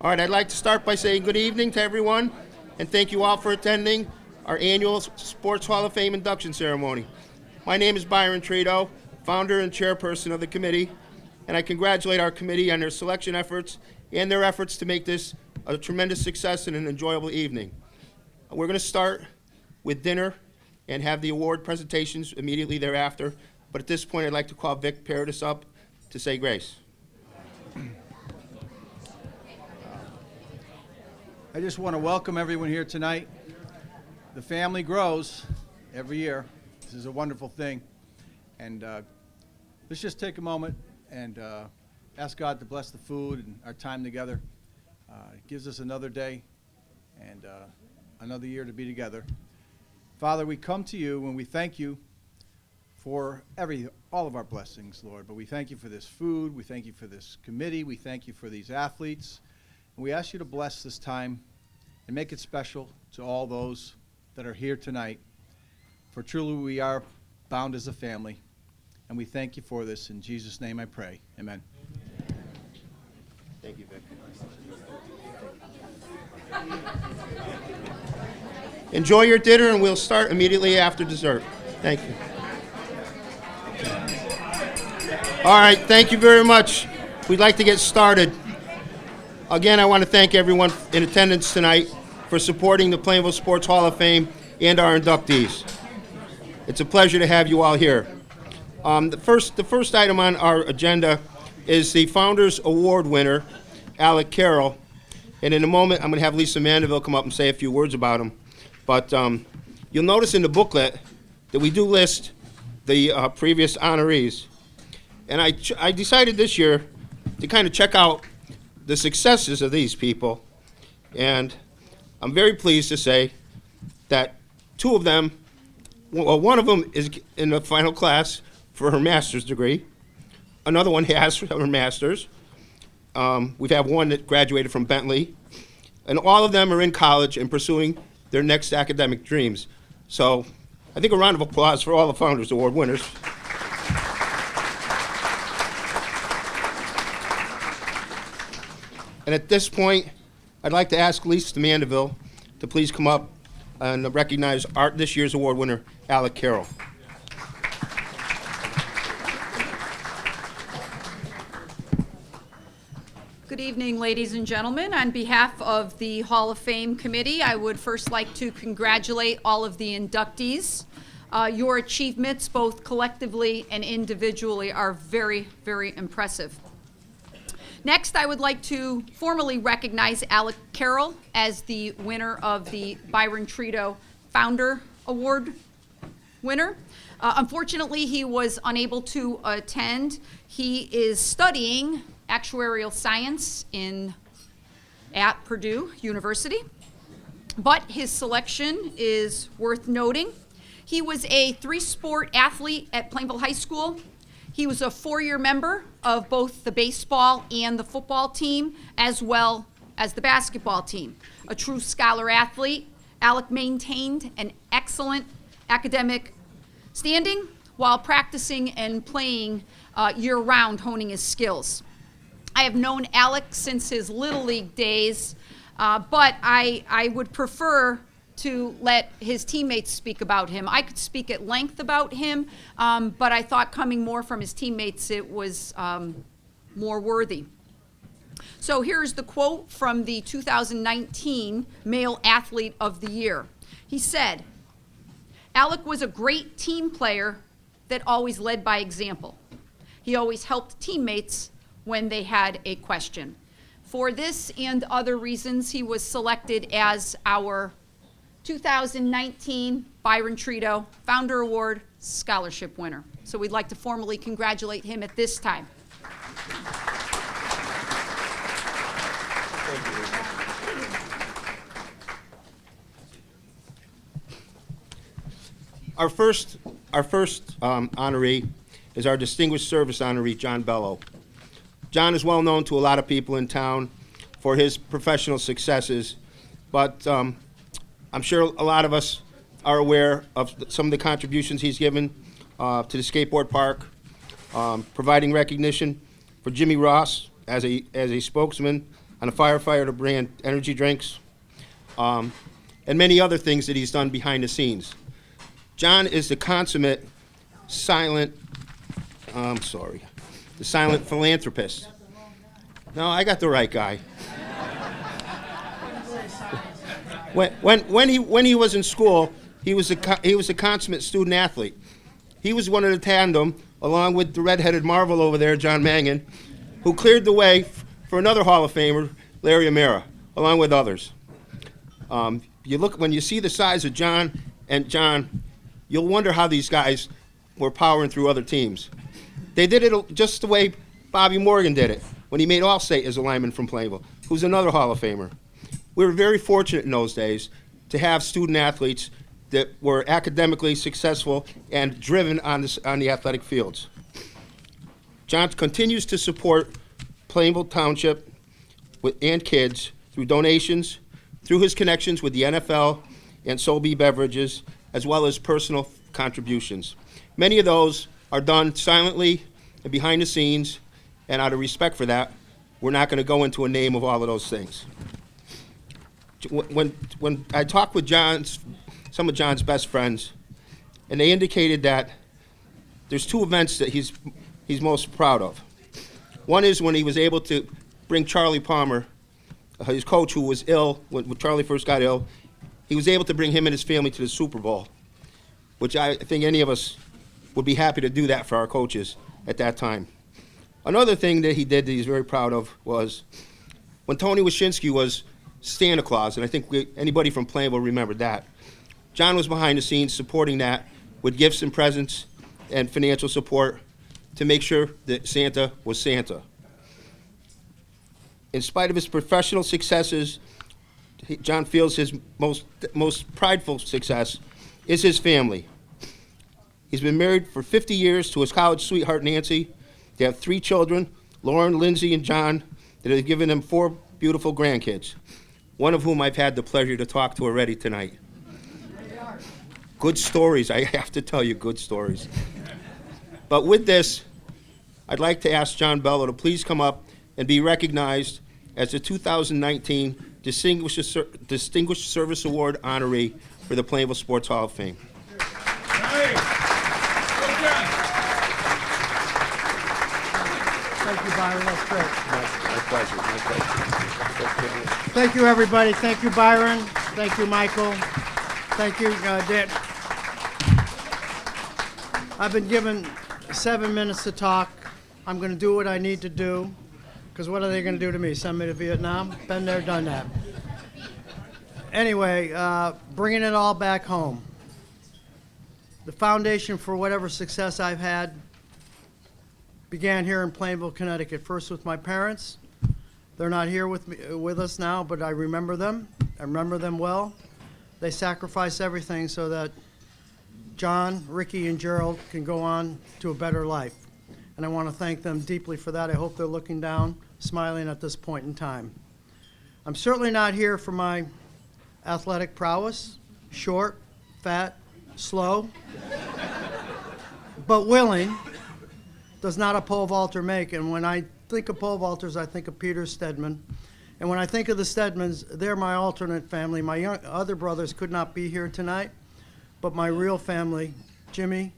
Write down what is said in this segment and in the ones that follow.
All right, I'd like to start by saying good evening to everyone, and thank you all for attending our annual Sports Hall of Fame induction ceremony. My name is Byron Trito, founder and chairperson of the committee, and I congratulate our committee on their selection efforts and their efforts to make this a tremendous success and an enjoyable evening. We're going to start with dinner and have the award presentations immediately thereafter, but at this point I'd like to call Vic Paradis up to say grace. I just want to welcome everyone here tonight. The family grows every year. This is a wonderful thing. And let's just take a moment and ask God to bless the food and our time together. It gives us another day and another year to be together. Father, we come to you and we thank you for all of our blessings, Lord. But we thank you for this food. We thank you for this committee. We thank you for these athletes. And we ask you to bless this time and make it special to all those that are here tonight. For truly we are bound as a family. And we thank you for this. In Jesus' name I pray. Amen. Thank you, Vic. Enjoy your dinner, and we'll start immediately after dessert. Thank you. All right, thank you very much. We'd like to get started. Again, I want to thank everyone in attendance tonight for supporting the Plainville Sports Hall of Fame and our inductees. It's a pleasure to have you all here. The first item on our agenda is the Founders Award winner, Alec Carroll. And in a moment, I'm going to have Lisa Mandeville come up and say a few words about him. But you'll notice in the booklet that we do list the previous honorees. And I decided this year to kind of check out the successes of these people. And I'm very pleased to say that two of them, well, one of them is in the final class for her master's degree. Another one has her master's. We have one that graduated from Bentley. And all of them are in college and pursuing their next academic dreams. So I think a round of applause for all the Founders Award winners. And at this point, I'd like to ask Lisa Mandeville to please come up and recognize this year's award winner, Alec Carroll. Good evening, ladies and gentlemen. On behalf of the Hall of Fame Committee, I would first like to congratulate all of the inductees. Your achievements, both collectively and individually, are very, very impressive. Next, I would like to formally recognize Alec Carroll as the winner of the Byron Trito Founder Award winner. Unfortunately, he was unable to attend. He is studying actuarial science at Purdue University, but his selection is worth noting. He was a three-sport athlete at Plainville High School. He was a four-year member of both the baseball and the football team, as well as the basketball team. A true scholar athlete, Alec maintained an excellent academic standing while practicing and playing year-round, honing his skills. I have known Alec since his Little League days, but I would prefer to let his teammates speak about him. I could speak at length about him, but I thought coming more from his teammates, it was more worthy. So here's the quote from the 2019 Male Athlete of the Year. He said, "Alec was a great team player that always led by example. He always helped teammates when they had a question." For this and other reasons, he was selected as our 2019 Byron Trito Founder Award Scholarship winner. So we'd like to formally congratulate him at this time. Our first honoree is our Distinguished Service honoree, John Bello. John is well known to a lot of people in town for his professional successes, but I'm sure a lot of us are aware of some of the contributions he's given to the skateboard park, providing recognition for Jimmy Ross as a spokesman on the firefighter brand energy drinks, and many other things that he's done behind the scenes. John is the consummate silent philanthropist. No, I got the right guy. When he was in school, he was a consummate student athlete. He was one of the tandem, along with the redheaded marvel over there, John Mangan, who cleared the way for another Hall of Famer, Larry O'Meara, along with others. When you see the size of John and John, you'll wonder how these guys were powering through other teams. They did it just the way Bobby Morgan did it when he made All-State as a lineman from Plainville, who's another Hall of Famer. We were very fortunate in those days to have student athletes that were academically successful and driven on the athletic fields. John continues to support Plainville Township and kids through donations, through his connections with the NFL and Solby Beverages, as well as personal contributions. Many of those are done silently and behind the scenes, and out of respect for that, we're not going to go into a name of all of those things. When I talked with some of John's best friends, and they indicated that there's two events that he's most proud of. One is when he was able to bring Charlie Palmer, his coach who was ill when Charlie first got ill, he was able to bring him and his family to the Super Bowl, which I think any of us would be happy to do that for our coaches at that time. Another thing that he did that he's very proud of was when Tony Wyshynski was Santa Claus, and I think anybody from Plainville remembered that. John was behind the scenes supporting that with gifts and presents and financial support to make sure that Santa was Santa. In spite of his professional successes, John feels his most prideful success is his family. He's been married for 50 years to his college sweetheart, Nancy. They have 3 children, Lauren, Lindsay, and John, that have given him 4 beautiful grandkids, one of whom I've had the pleasure to talk to already tonight. Good stories, I have to tell you, good stories. But with this, I'd like to ask John Bello to please come up and be recognized as the 2019 Distinguished Service Award honoree for the Plainville Sports Hall of Fame. Thank you, Byron. That's great. My pleasure. My pleasure. Thank you, everybody. Thank you, Byron. Thank you, Michael. Thank you, Dan. I've been given 7 minutes to talk. I'm going to do what I need to do, because what are they going to do to me? Send me to Vietnam? Been there, done that. Anyway, bringing it all back home. The foundation for whatever success I've had began here in Plainville, Connecticut. First with my parents. They're not here with us now, but I remember them. I remember them well. They sacrificed everything so that John, Ricky, and Gerald can go on to a better life. And I want to thank them deeply for that. I hope they're looking down, smiling at this point in time. I'm certainly not here for my athletic prowess, short, fat, slow, but willing does not a pole vaulter make. And when I think of pole vaulters, I think of Peter Stedman. And when I think of the Stedmans, they're my alternate family. My other brothers could not be here tonight, but my real family, Jimmy,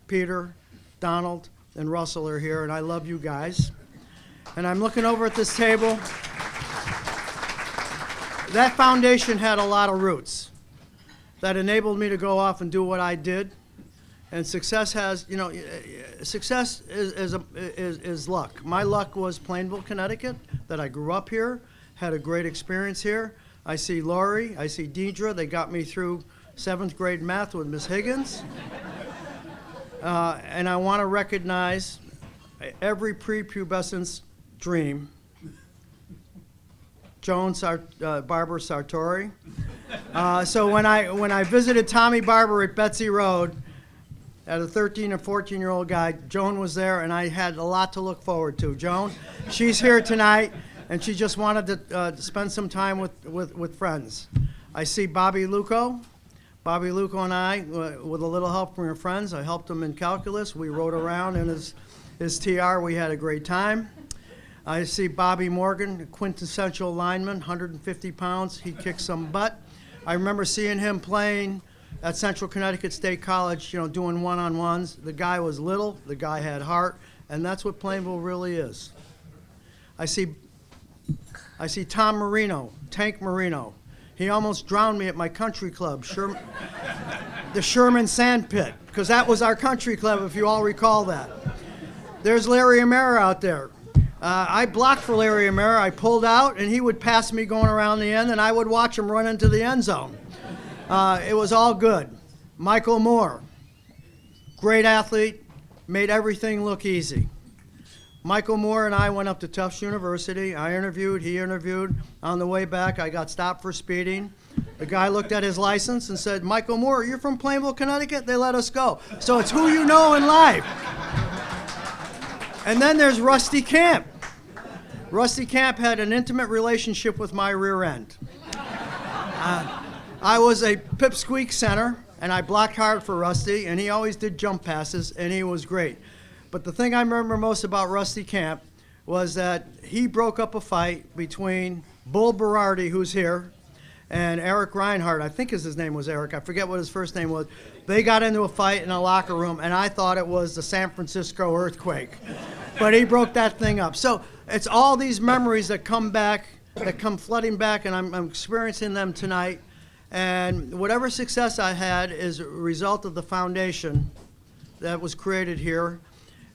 Peter, Donald, and Russell are here, and I love you guys. And I'm looking over at this table. That foundation had a lot of roots that enabled me to go off and do what I did. And success has, success is luck. My luck was Plainville, Connecticut, that I grew up here, had a great experience here. I see Lori, I see Deidre. They got me through 7th grade math with Miss Higgins. And I want to recognize every prepubescence dream. Barbara Sartori. So when I visited Tommy Barber at Betsy Road, as a 13 and 14-year-old guy, Joan was there, and I had a lot to look forward to. Joan, she's here tonight, and she just wanted to spend some time with friends. I see Bobby Luco. Bobby Luco and I, with a little help from your friends, I helped him in calculus. We rode around in his TR. We had a great time. I see Bobby Morgan, a quintessential lineman, 150 pounds. He kicks some butt. I remember seeing him playing at Central Connecticut State College, doing one-on-ones. The guy was little, the guy had heart, and that's what Plainville really is. I see Tom Marino, Tank Marino. He almost drowned me at my country club, the Sherman Sand Pit, because that was our country club, if you all recall that. There's Larry Amera out there. I blocked for Larry Amera. I pulled out, and he would pass me going around the end, and I would watch him run into the end zone. It was all good. Michael Moore, great athlete, made everything look easy. Michael Moore and I went up to Tufts University. I interviewed, he interviewed. On the way back, I got stopped for speeding. The guy looked at his license and said, "Michael Moore, you're from Plainville, Connecticut?" They let us go. So it's who you know in life. And then there's Rusty Camp. Rusty Camp had an intimate relationship with my rear end. I was a pipsqueak center, and I blocked hard for Rusty, and he always did jump passes, and he was great. But the thing I remember most about Rusty Camp was that he broke up a fight between Bull Berardi, who's here, and Eric Reinhardt. I think his name was Eric. I forget what his first name was. They got into a fight in a locker room, and I thought it was the San Francisco earthquake. But he broke that thing up. So it's all these memories that come back, that come flooding back, and I'm experiencing them tonight. And whatever success I had is a result of the foundation that was created here.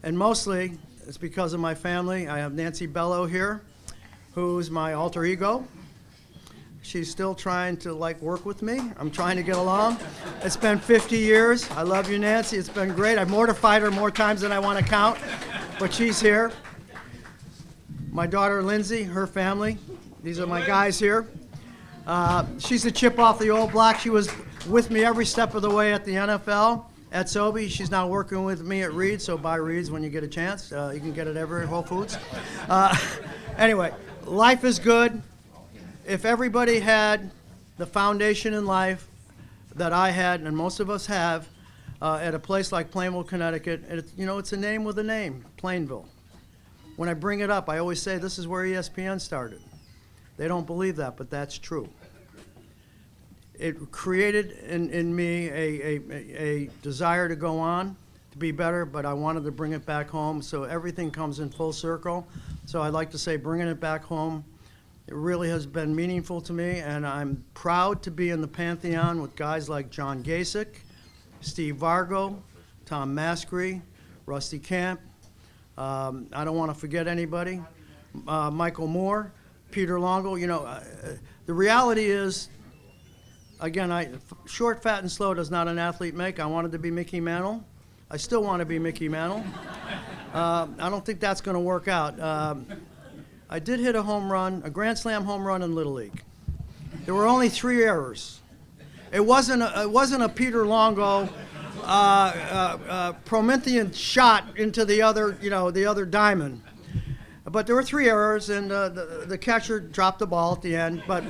And mostly, it's because of my family. I have Nancy Bello here, who's my alter ego. She's still trying to work with me. I'm trying to get along. It's been 50 years. I love you, Nancy. It's been great. I've mortified her more times than I want to count, but she's here. My daughter, Lindsay, her family. These are my guys here. She's a chip off the old block. She was with me every step of the way at the NFL. At Sobe, she's now working with me at Reed's, so buy Reed's when you get a chance. You can get it everywhere at Whole Foods. Anyway, life is good. If everybody had the foundation in life that I had, and most of us have, at a place like Plainville, Connecticut, it's a name with a name, Plainville. When I bring it up, I always say this is where ESPN started. They don't believe that, but that's true. It created in me a desire to go on, to be better, but I wanted to bring it back home, so everything comes in full circle. So I'd like to say bringing it back home, it really has been meaningful to me, and I'm proud to be in the Pantheon with guys like John Gasick, Steve Vargo, Tom Mascry, Rusty Camp. I don't want to forget anybody. Michael Moore, Peter Longo. The reality is, again, short, fat, and slow does not an athlete make. I wanted to be Mickey Mantle. I still want to be Mickey Mantle. I don't think that's going to work out. I did hit a home run, a Grand Slam home run in Little League. There were only 3 errors. It wasn't a Peter Longo Promethean shot into the other diamond. But there were 3 errors, and the catcher dropped the ball at the end. But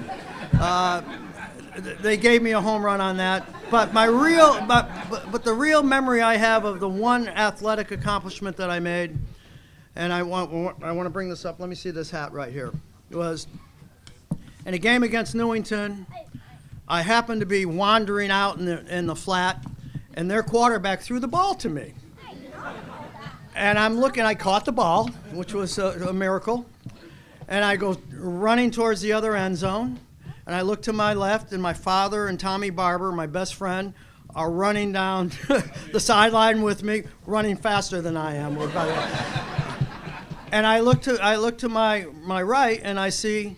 they gave me a home run on that. But the real memory I have of the one athletic accomplishment that I made, and I want to bring this up. Let me see this hat right here. It was in a game against Newington. I happened to be wandering out in the flat, and their quarterback threw the ball to me. And I'm looking. I caught the ball, which was a miracle. And I go running towards the other end zone. And I look to my left, and my father and Tommy Barber, my best friend, are running down the sideline with me, running faster than I am. And I look to my right, and I see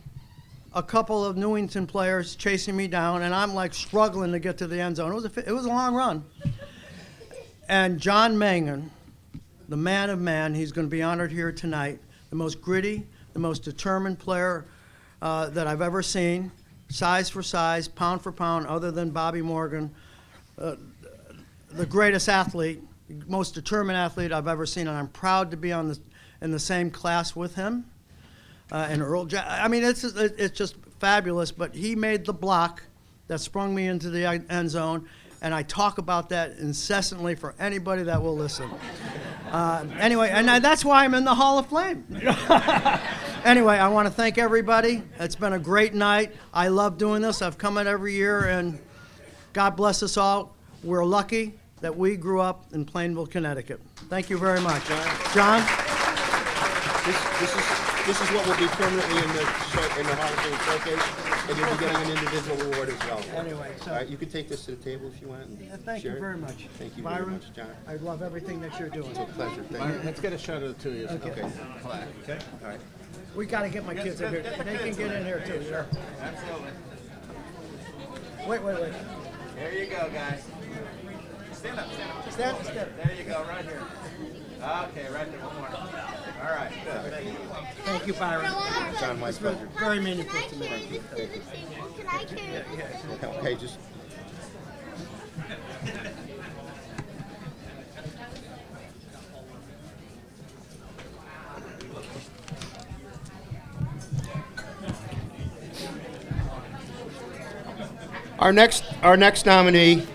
a couple of Newington players chasing me down, and I'm struggling to get to the end zone. It was a long run. And John Mangan, the man of man, he's going to be honored here tonight, the most gritty, the most determined player that I've ever seen, size for size, pound for pound, other than Bobby Morgan, the greatest athlete, most determined athlete I've ever seen, and I'm proud to be in the same class with him. And Earl, it's just fabulous. But he made the block that sprung me into the end zone, and I talk about that incessantly for anybody that will listen. Anyway, and that's why I'm in the Hall of Fame. Anyway, I want to thank everybody. It's been a great night. I love doing this. I've come in every year, and God bless us all. We're lucky that we grew up in Plainville, Connecticut. Thank you very much. John? This is what will be permanently in the Hall of Fame showcase, and you'll be getting an individual award as well. Anyway, so- All right, you can take this to the table if you want and Thank you share it. very much. Thank you very Byron, much, John. I love everything that you're doing. It's a pleasure. Thank you. Let's get a shot of the two of you. Okay. Okay. All right. We got to get my kids in here. They can get in here too. Sure. Absolutely. Wait. There you go, guys. Stand up. Stand. There you go, right here. Okay, right there. One more. All right, good. Thank you, Byron. John, my It's been pleasure. very meaningful to me. Can I too? Okay, just. Our next nominee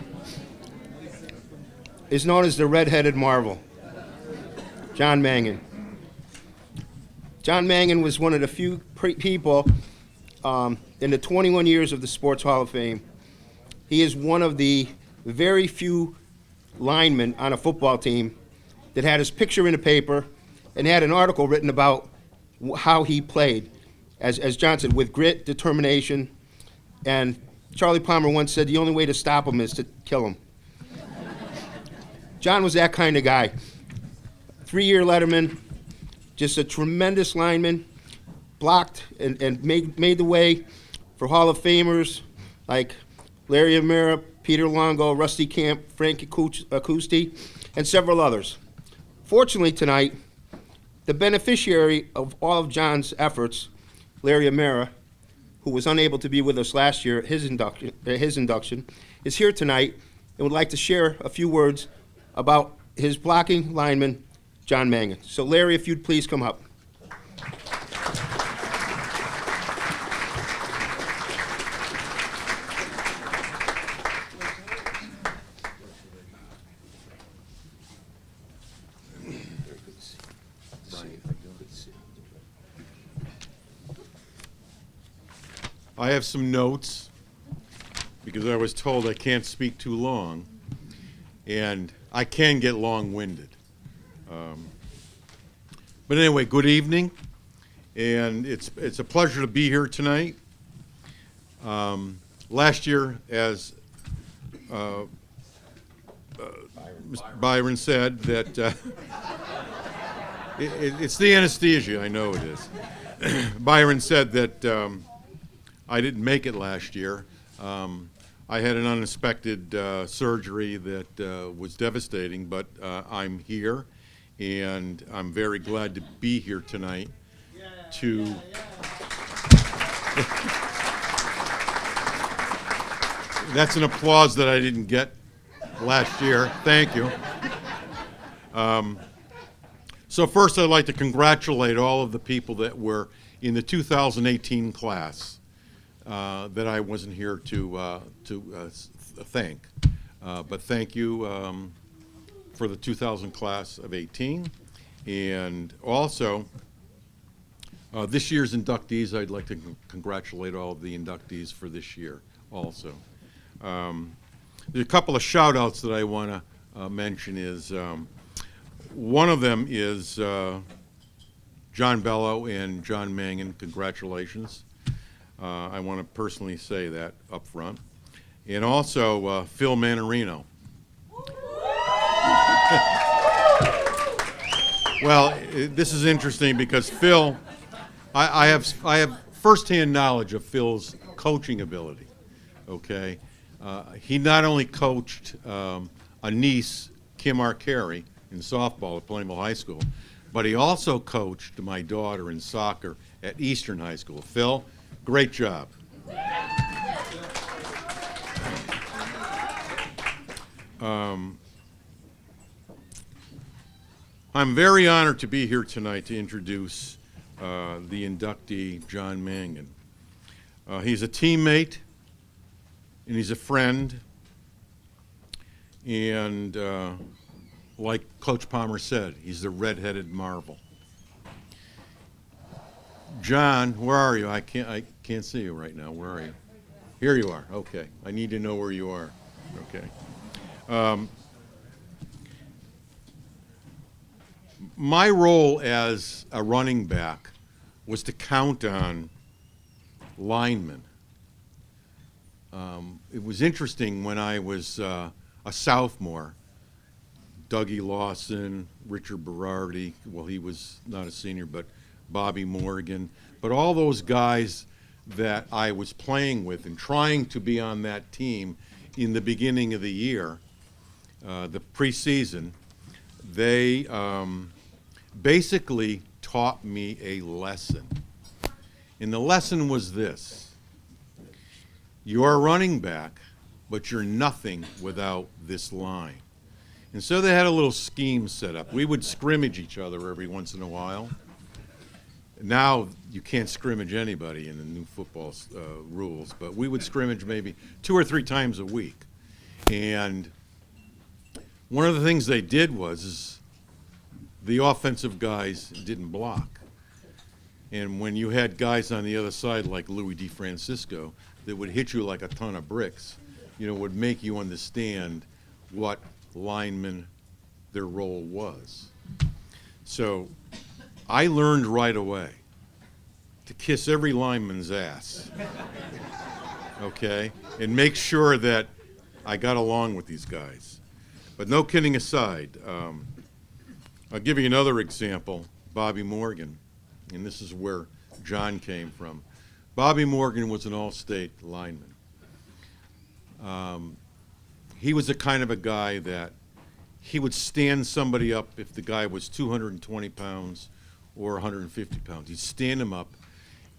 is known as the Red-Headed Marvel, John Mangan. John Mangan was one of the few people in the 21 years of the Sports Hall of Fame. He is one of the very few linemen on a football team that had his picture in the paper and had an article written about how he played, as John said, with grit, determination, and Charlie Palmer once said the only way to stop him is to kill him. John was that kind of guy. 3-year letterman, just a tremendous lineman, blocked and made the way for Hall of Famers like Larry O'Meara, Peter Longo, Rusty Camp, Frank Acousti, and several others. Fortunately tonight, the beneficiary of all of John's efforts, Larry O'Meara, who was unable to be with us last year at his induction, is here tonight and would like to share a few words about his blocking lineman, John Mangan. So Larry, if you'd please come up. I have some notes because I was told I can't speak too long, and I can get long-winded. But anyway, good evening, and it's a pleasure to be here tonight. Last year, as Mr. Byron said, that it's the anesthesia, I know it is. Byron said that I didn't make it last year. I had an unexpected surgery that was devastating, but I'm here, and I'm very glad to be here tonight to That's an applause that I didn't get last year. Thank you. So first, I'd like to congratulate all of the people that were in the 2018 class that I wasn't here to thank. But thank you for the 2000 class of 18. And also, this year's inductees, I'd like to congratulate all of the inductees for this year also. There's a couple of shout-outs that I want to mention is, one of them is John Bello and John Mangan, congratulations. I want to personally say that up front. And also Phil Manarino. Well, this is interesting because Phil, I have firsthand knowledge of Phil's coaching ability, okay? He not only coached a niece, Kim Arcari, in softball at Plainville High School, but he also coached my daughter in soccer at Eastern High School. Phil, great job. I'm very honored to be here tonight to introduce the inductee, John Mangan. He's a teammate, and he's a friend, and like Coach Palmer said, he's the red-headed marvel. John, where are you? I can't see you right now. Where are you? Here you are. Okay. I need to know where you are. Okay. My role as a running back was to count on linemen. It was interesting when I was a sophomore. Dougie Lawson, Richard Berardi, well, he was not a senior, but Bobby Morgan. But all those guys that I was playing with and trying to be on that team in the beginning of the year, the preseason, they basically taught me a lesson. And the lesson was this: you're a running back, but you're nothing without this line. And so they had a little scheme set up. We would scrimmage each other every once in a while. Now you can't scrimmage anybody in the new football rules, but we would scrimmage maybe 2 or 3 times a week. And one of the things they did was the offensive guys didn't block. And when you had guys on the other side like Louis DeFrancisco that would hit you like a ton of bricks, would make you understand what linemen, their role was. So I learned right away to kiss every lineman's ass, okay, and make sure that I got along with these guys. But no kidding aside, I'll give you another example, Bobby Morgan, and this is where John came from. Bobby Morgan was an all-state lineman. He was the kind of a guy that he would stand somebody up if the guy was 220 pounds or 150 pounds. He'd stand him up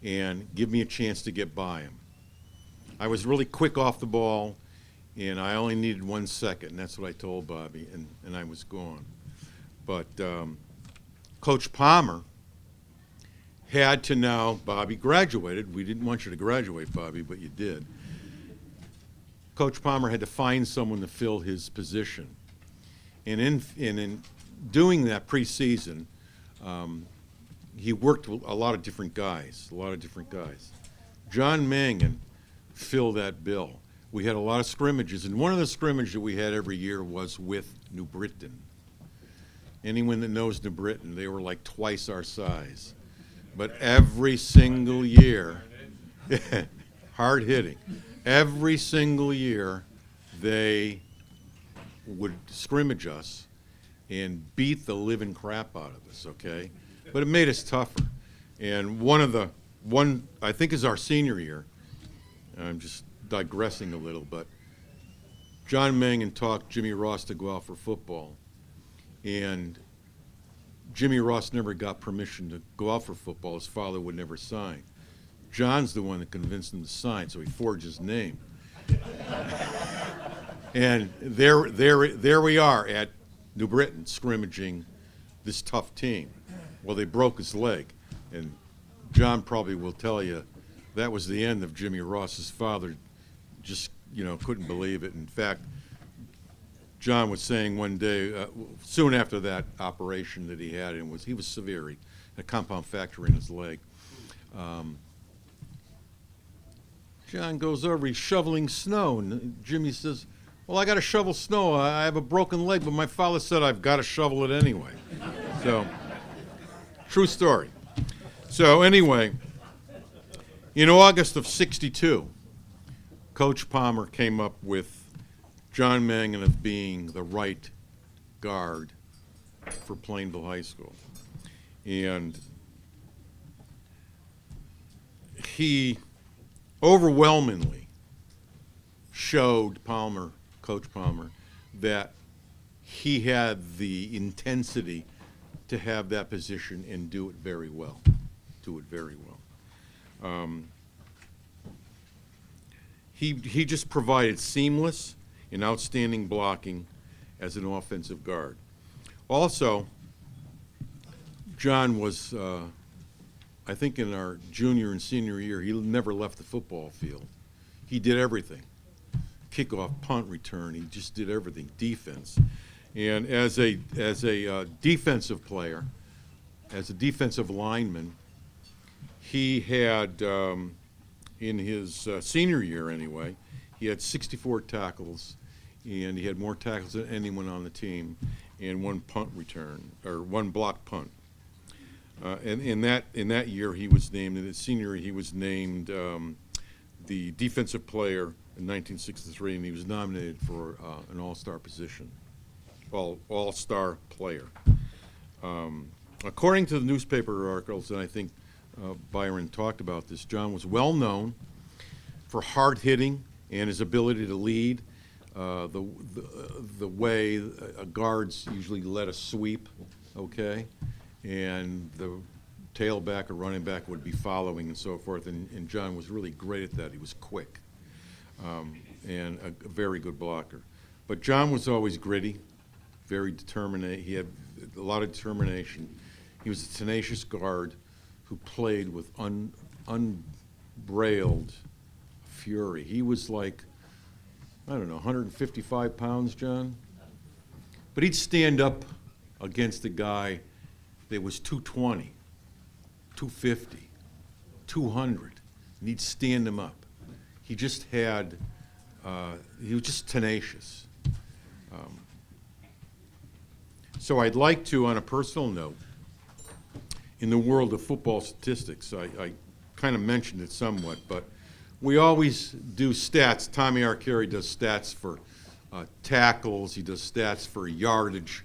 and give me a chance to get by him. I was really quick off the ball, and I only needed 1 second, and that's what I told Bobby, and I was gone. But Coach Palmer had to now, Bobby graduated. We didn't want you to graduate, Bobby, but you did. Coach Palmer had to find someone to fill his position. And in doing that preseason, he worked with a lot of different guys, John Mangan filled that bill. We had a lot of scrimmages, and one of the scrimmages that we had every year was with New Britain. Anyone that knows New Britain, they were like twice our size. But every single year, hard hitting, every single year they would scrimmage us and beat the living crap out of us, okay? But it made us tougher. And one I think is our senior year, I'm just digressing a little, but John Mangan talked Jimmy Ross to go out for football. And Jimmy Ross never got permission to go out for football. His father would never sign. John's the one that convinced him to sign, so he forged his name. And there we are at New Britain scrimmaging this tough team. Well, they broke his leg, and John probably will tell you that was the end of Jimmy Ross. His father just couldn't believe it. In fact, John was saying one day, soon after that operation that he had, and he was severe. He had a compound fracture in his leg. John goes over, he's shoveling snow, and Jimmy says, "Well, I got to shovel snow. I have a broken leg, but my father said I've got to shovel it anyway." So, true story. So anyway, in August of '62, Coach Palmer came up with John Mangan of being the right guard for Plainville High School. And he overwhelmingly showed Coach Palmer, that he had the intensity to have that position and do it very well. He just provided seamless and outstanding blocking as an offensive guard. Also, John was, I think in our junior and senior year, he never left the football field. He did everything. Kickoff, punt return, he just did everything. Defense. And as a defensive player, as a defensive lineman, he had, in his senior year anyway, he had 64 tackles, and he had more tackles than anyone on the team, and one punt return, or one blocked punt. And in that year, he was named, in his senior year, he was named the defensive player in 1963, and he was nominated for an all-star position, all-star player. According to the newspaper articles, and I think Byron talked about this, John was well known for hard hitting and his ability to lead. The way guards usually let a sweep, okay, and the tailback or running back would be following and so forth, and John was really great at that. He was quick and a very good blocker. But John was always gritty, very determined. He had a lot of determination. He was a tenacious guard who played with unbrailed fury. He was like, I don't know, 155 pounds, John? But he'd stand up against a guy that was 220, 250, 200, and he'd stand him up. He just had, he was just tenacious. So I'd like to, on a personal note, in the world of football statistics, I kind of mentioned it somewhat, but we always do stats. Tommy Arcari does stats for tackles. He does stats for yardage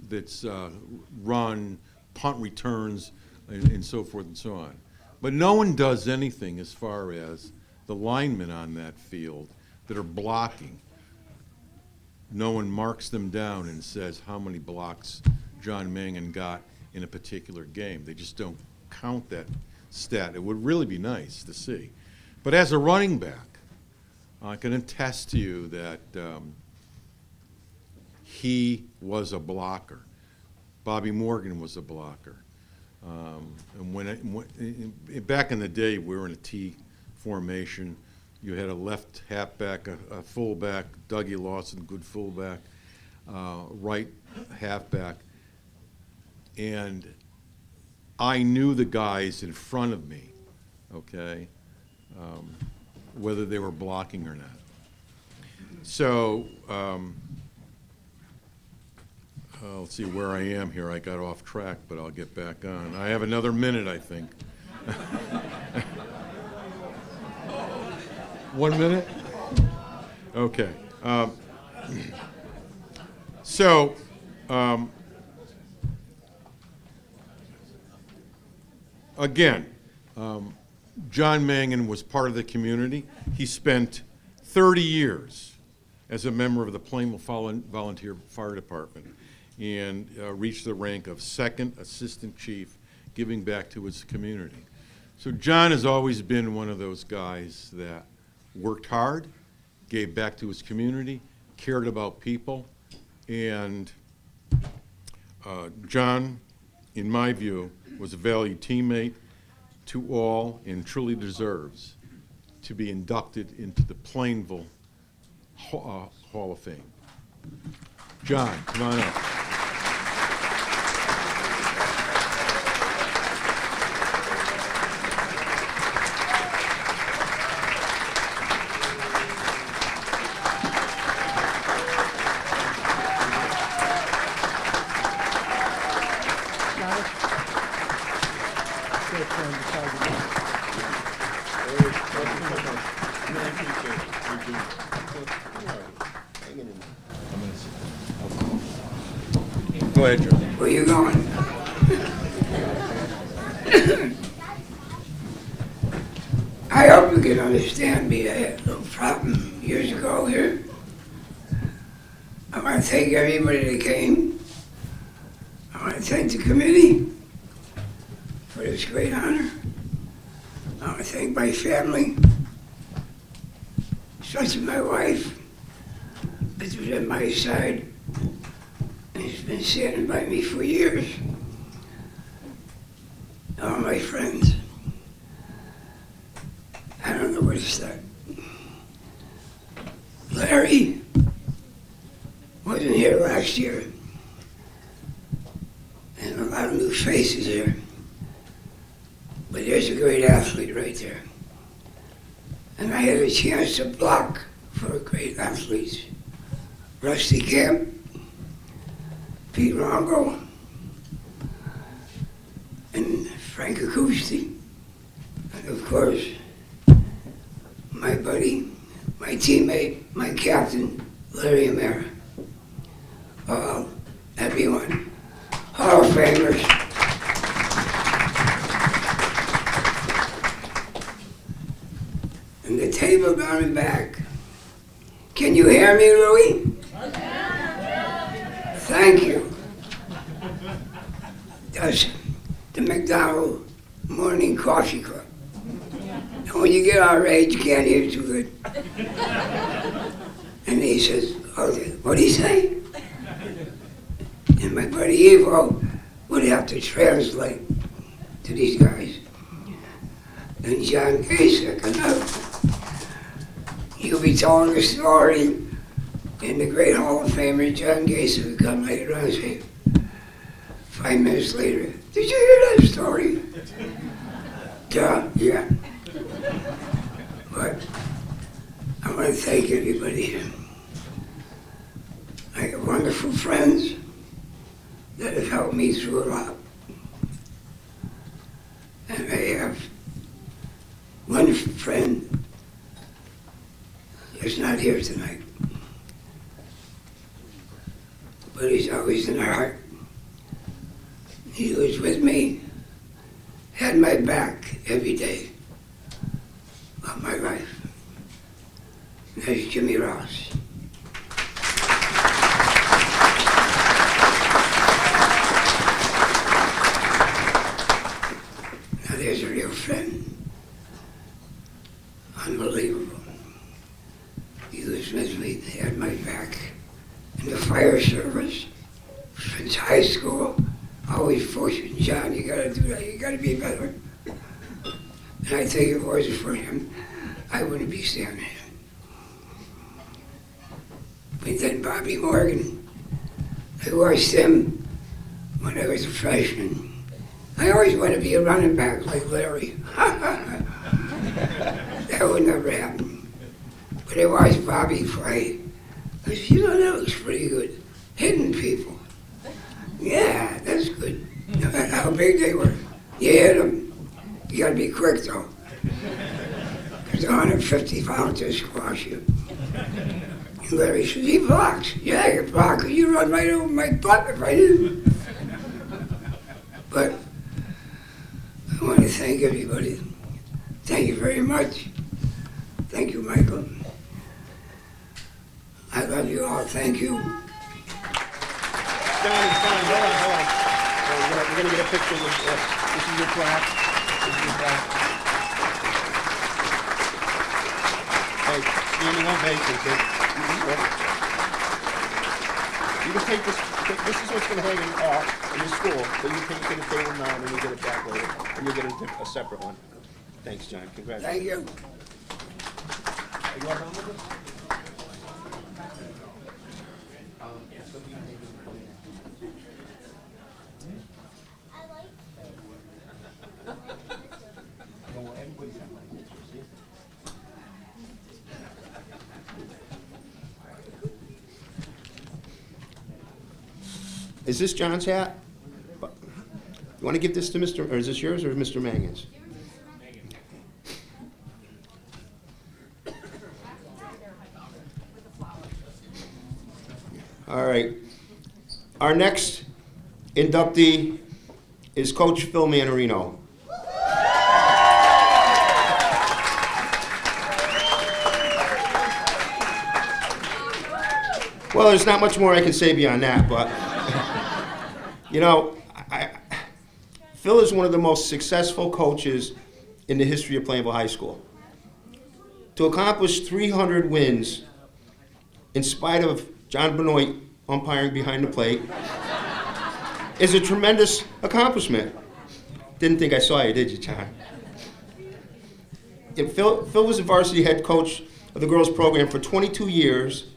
that's run, punt returns, and so forth and so on. But no one does anything as far as the linemen on that field that are blocking. No one marks them down and says how many blocks John Mangan got in a particular game. They just don't count that stat. It would really be nice to see. But as a running back, I can attest to you that he was a blocker. Bobby Morgan was a blocker. And back in the day, we were in a T formation. You had a left halfback, a fullback, Dougie Lawson, good fullback, right halfback. And I knew the guys in front of me, okay, whether they were blocking or not. So, let's see where I am here. I got off track, but I'll get back on. I have another minute, I think. 1 minute? Okay. So, again, John Mangan was part of the community. He spent 30 years as a member of the Plainville Volunteer Fire Department and reached the rank of second assistant chief, giving back to his community. So John has always been one of those guys that worked hard, gave back to his community, cared about people, and John, in my view, was a valued teammate to all and truly deserves to be inducted into the Plainville Hall of Fame. John, come on up. Go ahead, John. Where you going? I hope you can understand me. I had a little problem years ago here. I want to thank everybody that came. I want to thank the committee for this great honor. I want to thank my family, especially my wife, that's been at my side. He's been standing by me for years. All my friends. I don't know where to start. Larry, well, wasn't here last year. And a lot of new faces here. But there's a great athlete right there. And I had a chance to block for great athletes. Rusty Kemp, Pete Longo, and Frank Acousti. And of course, my buddy, my teammate, my captain, Larry Amara. Everyone, Hall of Famers. And the table down and back. Can you hear me, Louie? Thank you. That's the McDonald Morning Coffee Club. And when you get our age, you can't hear too good. And he says, okay, what'd he say? And my buddy Evo would have to translate to these guys. And John Kasich, he'll be telling a story, and the great Hall of Famer John Kasich would come later on and say, 5 minutes later, did you hear that story? Duh, yeah. But I want to thank everybody here. I have wonderful friends that have helped me through a lot. And I have one friend that's not here tonight, but he's always in our heart. He was with me, had my back every day of my life. There's Jimmy Ross. Now there's a real friend. Unbelievable. He was with me, had my back in the fire service since high school. Always pushing, John, you gotta do that, you gotta be better. And I think if it wasn't for him, I wouldn't be standing here. But then Bobby Morgan, I watched him when I was a freshman. I always wanted to be a running back like Larry. That would never happen. But I watched Bobby play. I said, you know, that looks pretty good. Hitting people. Yeah, that's good. How big they were. You hit them. You gotta be quick though. Because 150 pounds will squash you. And Larry says, he blocks. Yeah, I can block. You run right over my butt if I didn't. But I want to thank everybody. Thank you very much. Thank you, Michael. I love you all. Thank you. Johnny, hold on. We're gonna get a picture of this. This is your plaque. This is your plaque. Hey, standing ovation, kid. You can take this. This is what's gonna hang in your school, but you take it to the table now, and then you get it back later, and you get a separate one. Thanks, John. Congratulations. Thank you. You want home with us? Is this John's hat? You want to give this to Mr. or is this yours or Mr. Mangan's? All right. Our next inductee is Coach Phil Manarino. Well, there's not much more I can say beyond that, but you know, Phil is one of the most successful coaches in the history of Plainville High School. To accomplish 300 wins, in spite of John Benoit umpiring behind the plate, is a tremendous accomplishment. Didn't think I saw you, did you, John? And Phil was the varsity head coach of the girls program for 22 years,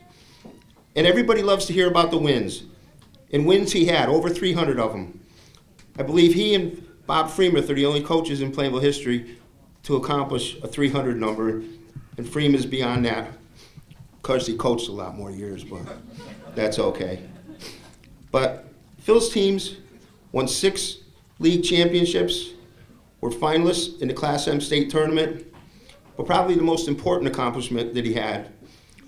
And everybody loves to hear about the wins. And wins he had, over 300 of them. I believe he and Bob Freemuth are the only coaches in Plainville history to accomplish a 300 number, and Freeman is beyond that. Of course, he coached a lot more years, but that's okay. But Phil's teams won 6 league championships, were finalists in the Class M state tournament, but probably the most important accomplishment that he had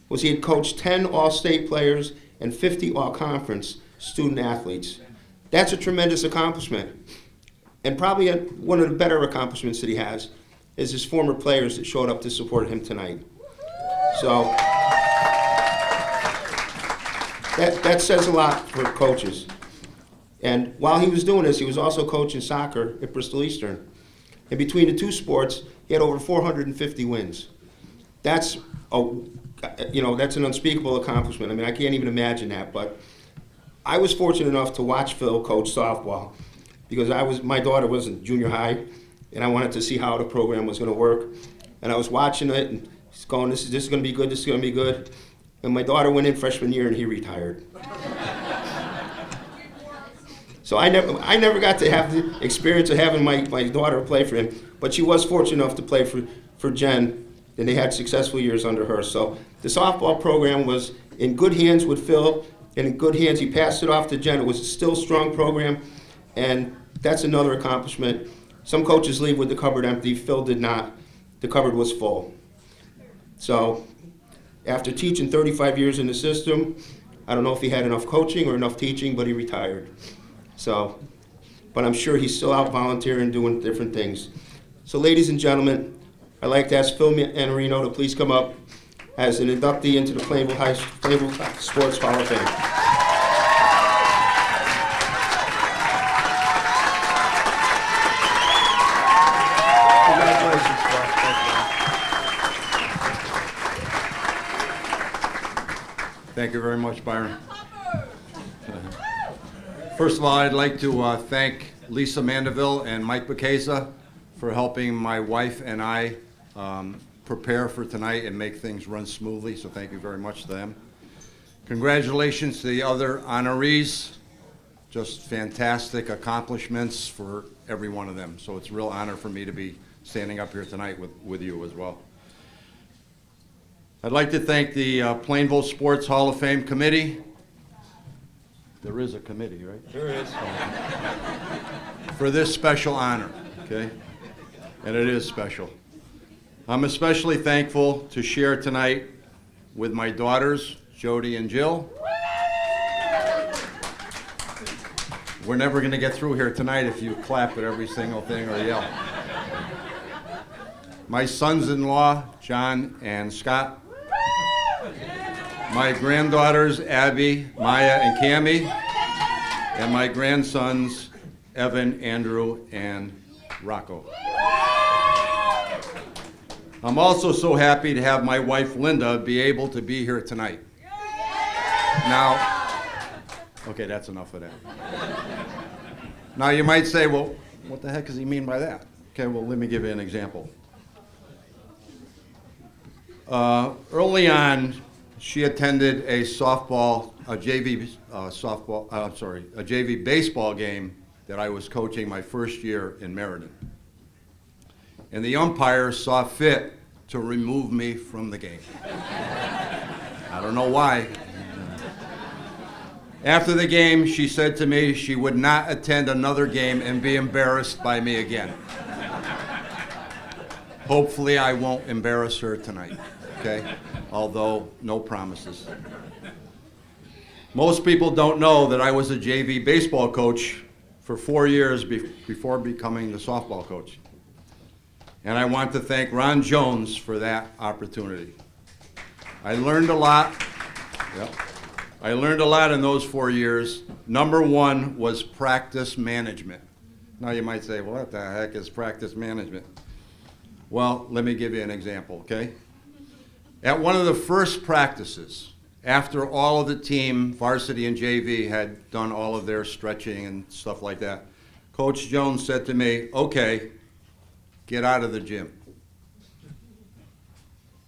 was he had coached 10 all-state players and 50 all-conference student athletes. That's a tremendous accomplishment. And probably one of the better accomplishments that he has is his former players that showed up to support him tonight. So that says a lot for coaches. And while he was doing this, he was also coaching soccer at Bristol Eastern. And between the two sports, he had over 450 wins. That's that's an unspeakable accomplishment. I mean, I can't even imagine that. But I was fortunate enough to watch Phil coach softball because my daughter was in junior high, and I wanted to see how the program was going to work. And I was watching it and going, this is going to be good, this is going to be good. And my daughter went in freshman year and he retired. So I never got to have the experience of having my daughter play for him, but she was fortunate enough to play for Jen, and they had successful years under her. So the softball program was in good hands with Phil, and in good hands. He passed it off to Jen. It was a still strong program, and that's another accomplishment. Some coaches leave with the cupboard empty. Phil did not. The cupboard was full. So after teaching 35 years in the system, I don't know if he had enough coaching or enough teaching, but he retired. So, but I'm sure he's still out volunteering, doing different things. So ladies and gentlemen, I'd like to ask Phil Anarino to please come up as an inductee into the Plainville Sports Hall of Fame. Congratulations, Phil. Thank you very much, Byron. First of all, I'd like to thank Lisa Mandeville and Mike Bacasa for helping my wife and I prepare for tonight and make things run smoothly, so thank you very much to them. Congratulations to the other honorees. Just fantastic accomplishments for every one of them, so it's a real honor for me to be standing up here tonight with you as well. I'd like to thank the Plainville Sports Hall of Fame Committee. There is a committee, right? There is. For this special honor, okay? And it is special. I'm especially thankful to share tonight with my daughters, Jody and Jill. We're never going to get through here tonight if you clap at every single thing or yell. My sons-in-law, John and Scott. My granddaughters, Abby, Maya, and Cammie. And my grandsons, Evan, Andrew, and Rocco. I'm also so happy to have my wife, Linda, be able to be here tonight. Now, okay, that's enough of that. Now you might say, well, what the heck does he mean by that? Okay, well, let me give you an example. Early on, she attended a JV baseball game that I was coaching my first year in Meriden. And the umpire saw fit to remove me from the game. I don't know why. After the game, she said to me she would not attend another game and be embarrassed by me again. Hopefully I won't embarrass her tonight, okay? Although, no promises. Most people don't know that I was a JV baseball coach for 4 years before becoming the softball coach. And I want to thank Ron Jones for that opportunity. I learned a lot. Yep. I learned a lot in those 4 years. Number one was practice management. Now you might say, well, what the heck is practice management? Well, let me give you an example, okay? At one of the first practices, after all of the team, varsity and JV, had done all of their stretching and stuff like that, Coach Jones said to me, okay, get out of the gym.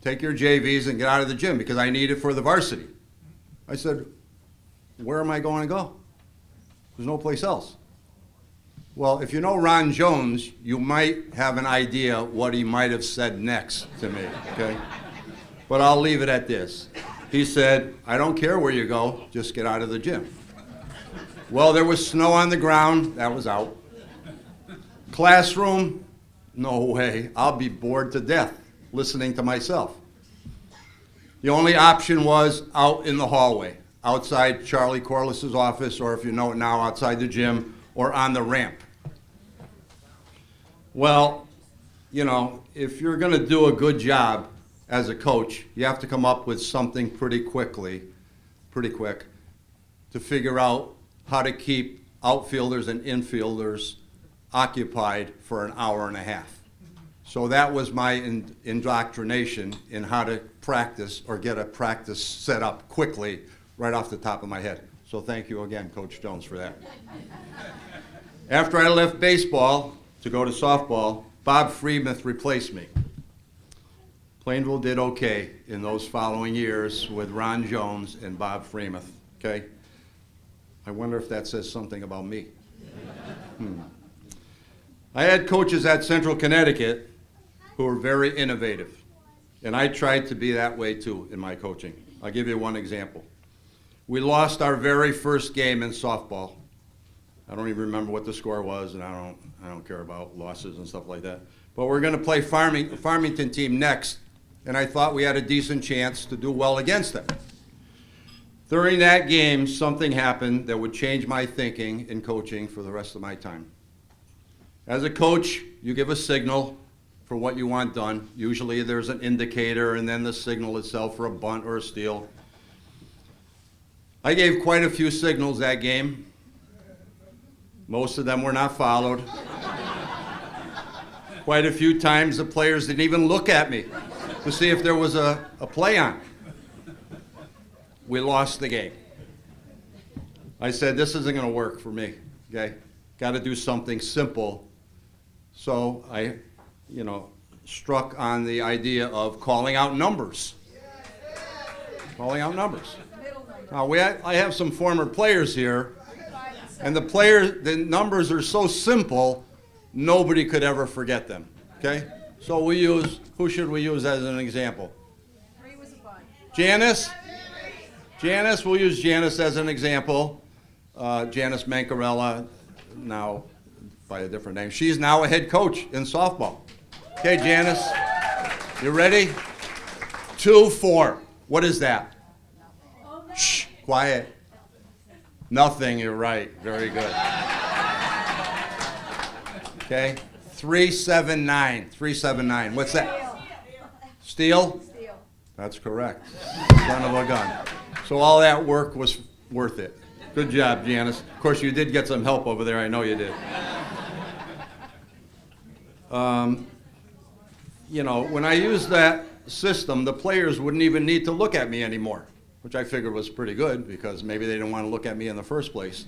Take your JVs and get out of the gym because I need it for the varsity. I said, where am I going to go? There's no place else. Well, if you know Ron Jones, you might have an idea what he might have said next to me, okay? But I'll leave it at this. He said, I don't care where you go, just get out of the gym. Well, there was snow on the ground, that was out. Classroom, no way, I'll be bored to death listening to myself. The only option was out in the hallway, outside Charlie Corliss's office, or if you know it now, outside the gym, or on the ramp. Well, you know, if you're going to do a good job as a coach, you have to come up with something pretty quick, to figure out how to keep outfielders and infielders occupied for an hour and a half. So that was my indoctrination in how to practice or get a practice set up quickly right off the top of my head. So thank you again, Coach Jones, for that. After I left baseball to go to softball, Bob Freemuth replaced me. Plainville did okay in those following years with Ron Jones and Bob Freemuth, okay? I wonder if that says something about me. I had coaches at Central Connecticut who were very innovative, and I tried to be that way too in my coaching. I'll give you one example. We lost our very first game in softball. I don't even remember what the score was, and I don't care about losses and stuff like that. But we're going to play Farmington team next, and I thought we had a decent chance to do well against them. During that game, something happened that would change my thinking in coaching for the rest of my time. As a coach, you give a signal for what you want done. Usually there's an indicator and then the signal itself for a bunt or a steal. I gave quite a few signals that game. Most of them were not followed. Quite a few times the players didn't even look at me to see if there was a play on. We lost the game. I said, this isn't going to work for me, okay? Got to do something simple. So I, struck on the idea of calling out numbers. Calling out numbers. Now, I have some former players here, and the numbers are so simple, nobody could ever forget them, okay? So who should we use as an example? Janice? Janice, we'll use Janice as an example. Janice Mancarella, now by a different name. She's now a head coach in softball. Okay, Janice, you ready? 2-4. What is that? Shh, quiet. Nothing, you're right. Very good. Okay, 3-7-9. 3-7-9. What's that? Steal? Steal. That's correct. Son of a gun. So all that work was worth it. Good job, Janice. Of course, you did get some help over there. I know you did. When I used that system, the players wouldn't even need to look at me anymore, which I figured was pretty good because maybe they didn't want to look at me in the first place.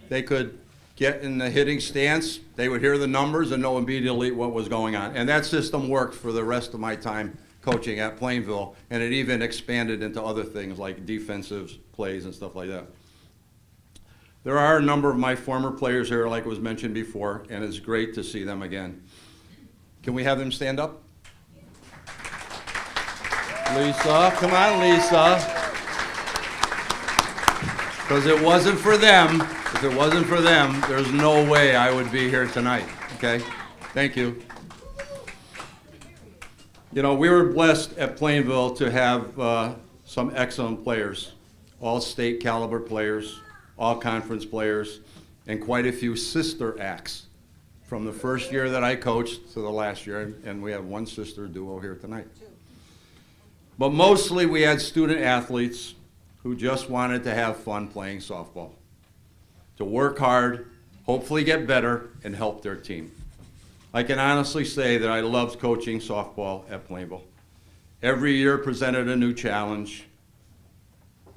They could get in the hitting stance, they would hear the numbers and know immediately what was going on. And that system worked for the rest of my time coaching at Plainville, and it even expanded into other things like defensive plays and stuff like that. There are a number of my former players here, like was mentioned before, and it's great to see them again. Can we have them stand up? Lisa, come on, Lisa. Because it wasn't for them, if it wasn't for them, there's no way I would be here tonight, okay? Thank you. We were blessed at Plainville to have some excellent players, all state caliber players, all conference players, and quite a few sister acts from the first year that I coached to the last year, and we have one sister duo here tonight. But mostly we had student athletes who just wanted to have fun playing softball, to work hard, hopefully get better, and help their team. I can honestly say that I loved coaching softball at Plainville. Every year presented a new challenge,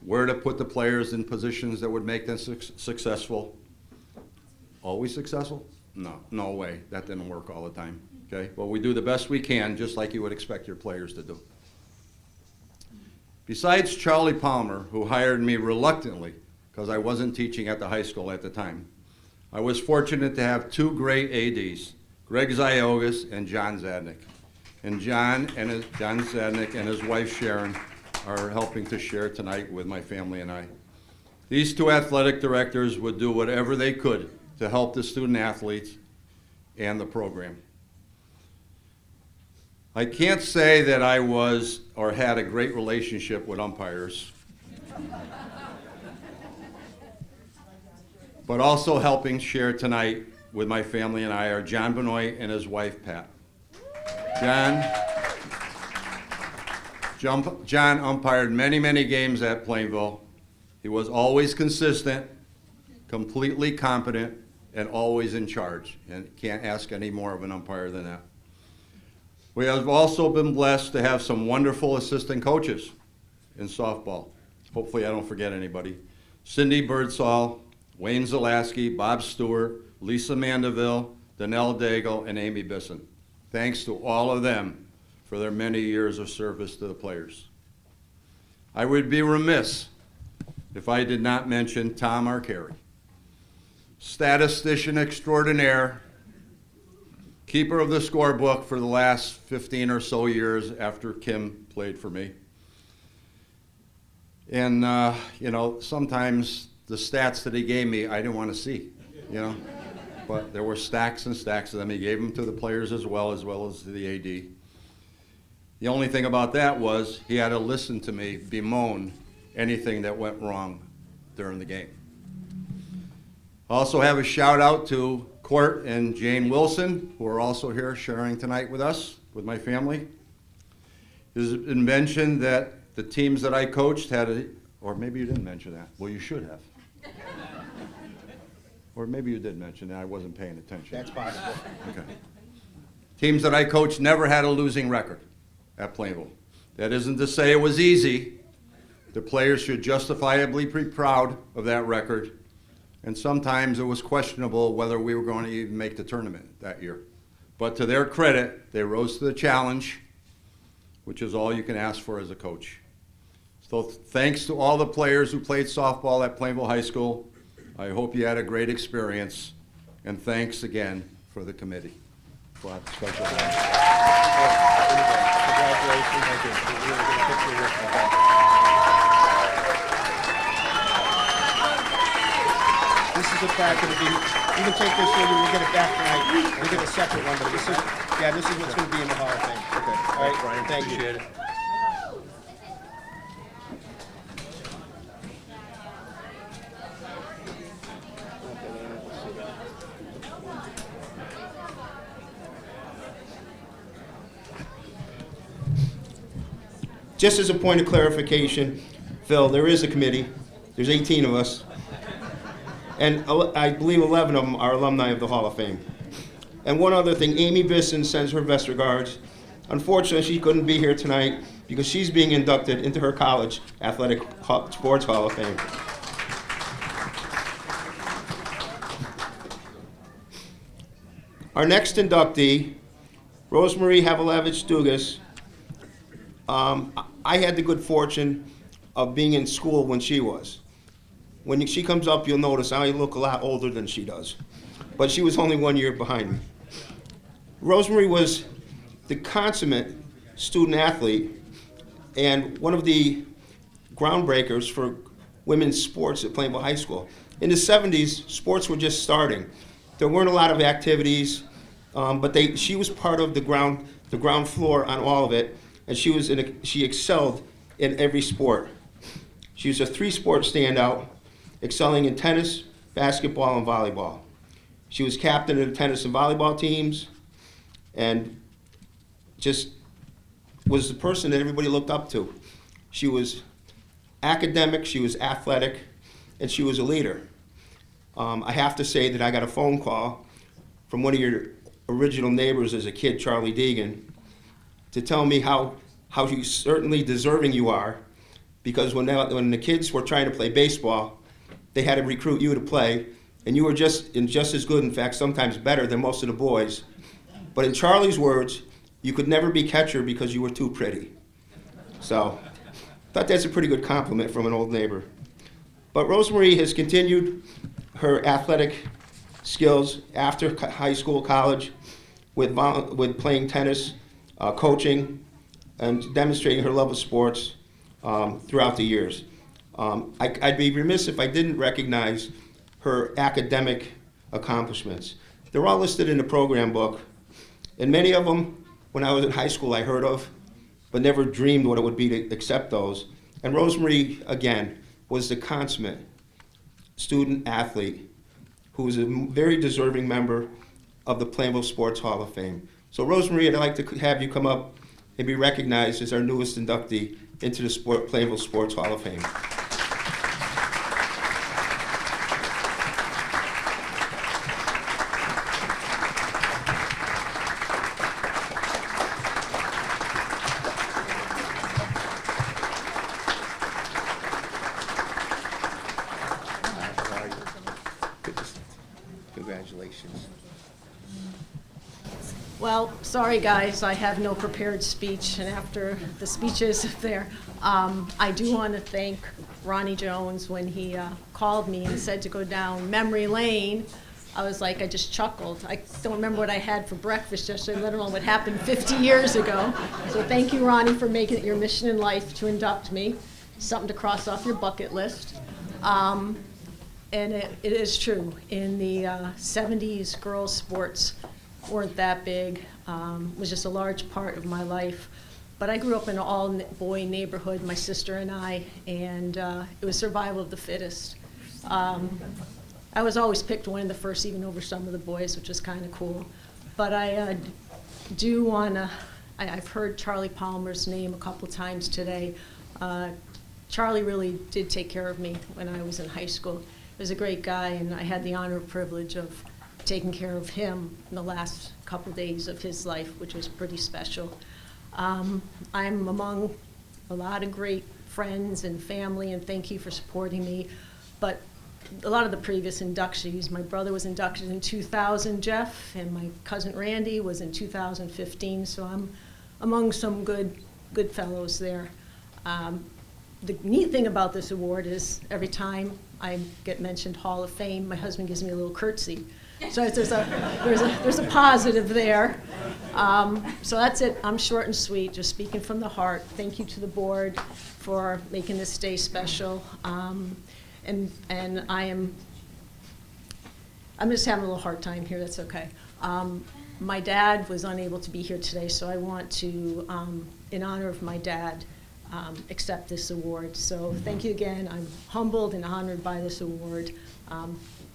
where to put the players in positions that would make them successful. Always successful? No way. That didn't work all the time, okay? But we do the best we can, just like you would expect your players to do. Besides Charlie Palmer, who hired me reluctantly because I wasn't teaching at the high school at the time, I was fortunate to have two great ADs, Greg Ziogas and John Zadnik. And John Zadnik and his wife Sharon are helping to share tonight with my family and I. These two athletic directors would do whatever they could to help the student athletes and the program. I can't say that I was or had a great relationship with umpires, but also helping share tonight with my family and I are John Benoit and his wife Pat. John umpired many, many games at Plainville. He was always consistent, completely competent, and always in charge. And can't ask any more of an umpire than that. We have also been blessed to have some wonderful assistant coaches in softball. Hopefully I don't forget anybody. Cindy Birdsall, Wayne Zalaski, Bob Stewart, Lisa Mandeville, Danelle Daigle, and Amy Bisson. Thanks to all of them for their many years of service to the players. I would be remiss if I did not mention Tom Arcari, statistician extraordinaire, keeper of the scorebook for the last 15 or so years after Kim played for me. And, you know, sometimes the stats that he gave me, I didn't want to see, you know. But there were stacks and stacks of them. He gave them to the players as well as to the AD. The only thing about that was he had to listen to me bemoan anything that went wrong during the game. I also have a shout out to Court and Jane Wilson, who are also here sharing tonight with us, with my family. It has been mentioned that the teams that I coached had or maybe you didn't mention that. Well, you should have. Or maybe you did mention that. I wasn't paying attention. That's possible. Okay. Teams that I coached never had a losing record at Plainville. That isn't to say it was easy. The players should justifiably be proud of that record. And sometimes it was questionable whether we were going to even make the tournament that year. But to their credit, they rose to the challenge, which is all you can ask for as a coach. So thanks to all the players who played softball at Plainville High School. I hope you had a great experience. And thanks again for the committee. Well, special thanks. Congratulations. Thank you. We're going to picture you with that. This is a plaque that'll be, you can take this with you, we'll get it back tonight. We'll get a separate one, but this is what's going to be in the Hall of Fame. Okay. All right, Brian. Thank you. Appreciate it. Just as a point of clarification, Phil, there is a committee. There's 18 of us. And I believe 11 of them are alumni of the Hall of Fame. And one other thing, Amy Bisson sends her best regards. Unfortunately, she couldn't be here tonight because she's being inducted into her college athletic sports Hall of Fame. Our next inductee, Rosemarie Havilevich Dugas. I had the good fortune of being in school when she was. When she comes up, you'll notice I look a lot older than she does. But she was only 1 year behind me. Rosemarie was the consummate student athlete and one of the groundbreakers for women's sports at Plainville High School. In the 70s, sports were just starting. There weren't a lot of activities, but she was part of the ground floor on all of it, and she excelled in every sport. She was a three-sport standout, excelling in tennis, basketball, and volleyball. She was captain of the tennis and volleyball teams, and just was the person that everybody looked up to. She was academic, she was athletic, and she was a leader. I have to say that I got a phone call from one of your original neighbors as a kid, Charlie Deegan, to tell me how you certainly deserving you are, because when the kids were trying to play baseball, they had to recruit you to play, and you were just as good, in fact, sometimes better than most of the boys. But in Charlie's words, you could never be catcher because you were too pretty. So Thought that's a pretty good compliment from an old neighbor. But Rosemarie has continued her athletic skills after high school, college, with playing tennis, coaching, and demonstrating her love of sports throughout the years. I'd be remiss if I didn't recognize her academic accomplishments. They're all listed in the program book, and many of them, when I was in high school, I heard of, but never dreamed what it would be to accept those. And Rosemarie, again, was the consummate student athlete who was a very deserving member of the Plainville Sports Hall of Fame. So Rosemarie, I'd like to have you come up and be recognized as our newest inductee into the Plainville Sports Hall of Fame. Congratulations. Well, sorry guys, I have no prepared speech, and after the speeches there, I do want to thank Ronnie Jones when he called me and said to go down memory lane. I was like, I just chuckled. I don't remember what I had for breakfast yesterday, let alone what happened 50 years ago. So thank you, Ronnie, for making it your mission in life to induct me. Something to cross off your bucket list. And it is true. In the 70s, girls' sports weren't that big. Was just a large part of my life. But I grew up in an all-boy neighborhood, my sister and I, and it was survival of the fittest. I was always picked one of the first, even over some of the boys, which is kind of cool. But I do want to, I've heard Charlie Palmer's name a couple times today. Charlie really did take care of me when I was in high school. He was a great guy, and I had the honor and privilege of taking care of him in the last couple days of his life, which was pretty special. I'm among a lot of great friends and family, and thank you for supporting me. But a lot of the previous inductees, my brother was inducted in 2000, Jeff, and my cousin Randy was in 2015, so I'm among some good fellows there. The neat thing about this award is every time I get mentioned Hall of Fame, my husband gives me a little curtsy. So there's a positive there. So that's it. I'm short and sweet, just speaking from the heart. Thank you to the board for making this day special. And I'm just having a little hard time here. That's okay. My dad was unable to be here today, so I want to, in honor of my dad, accept this award. So thank you again. I'm humbled and honored by this award.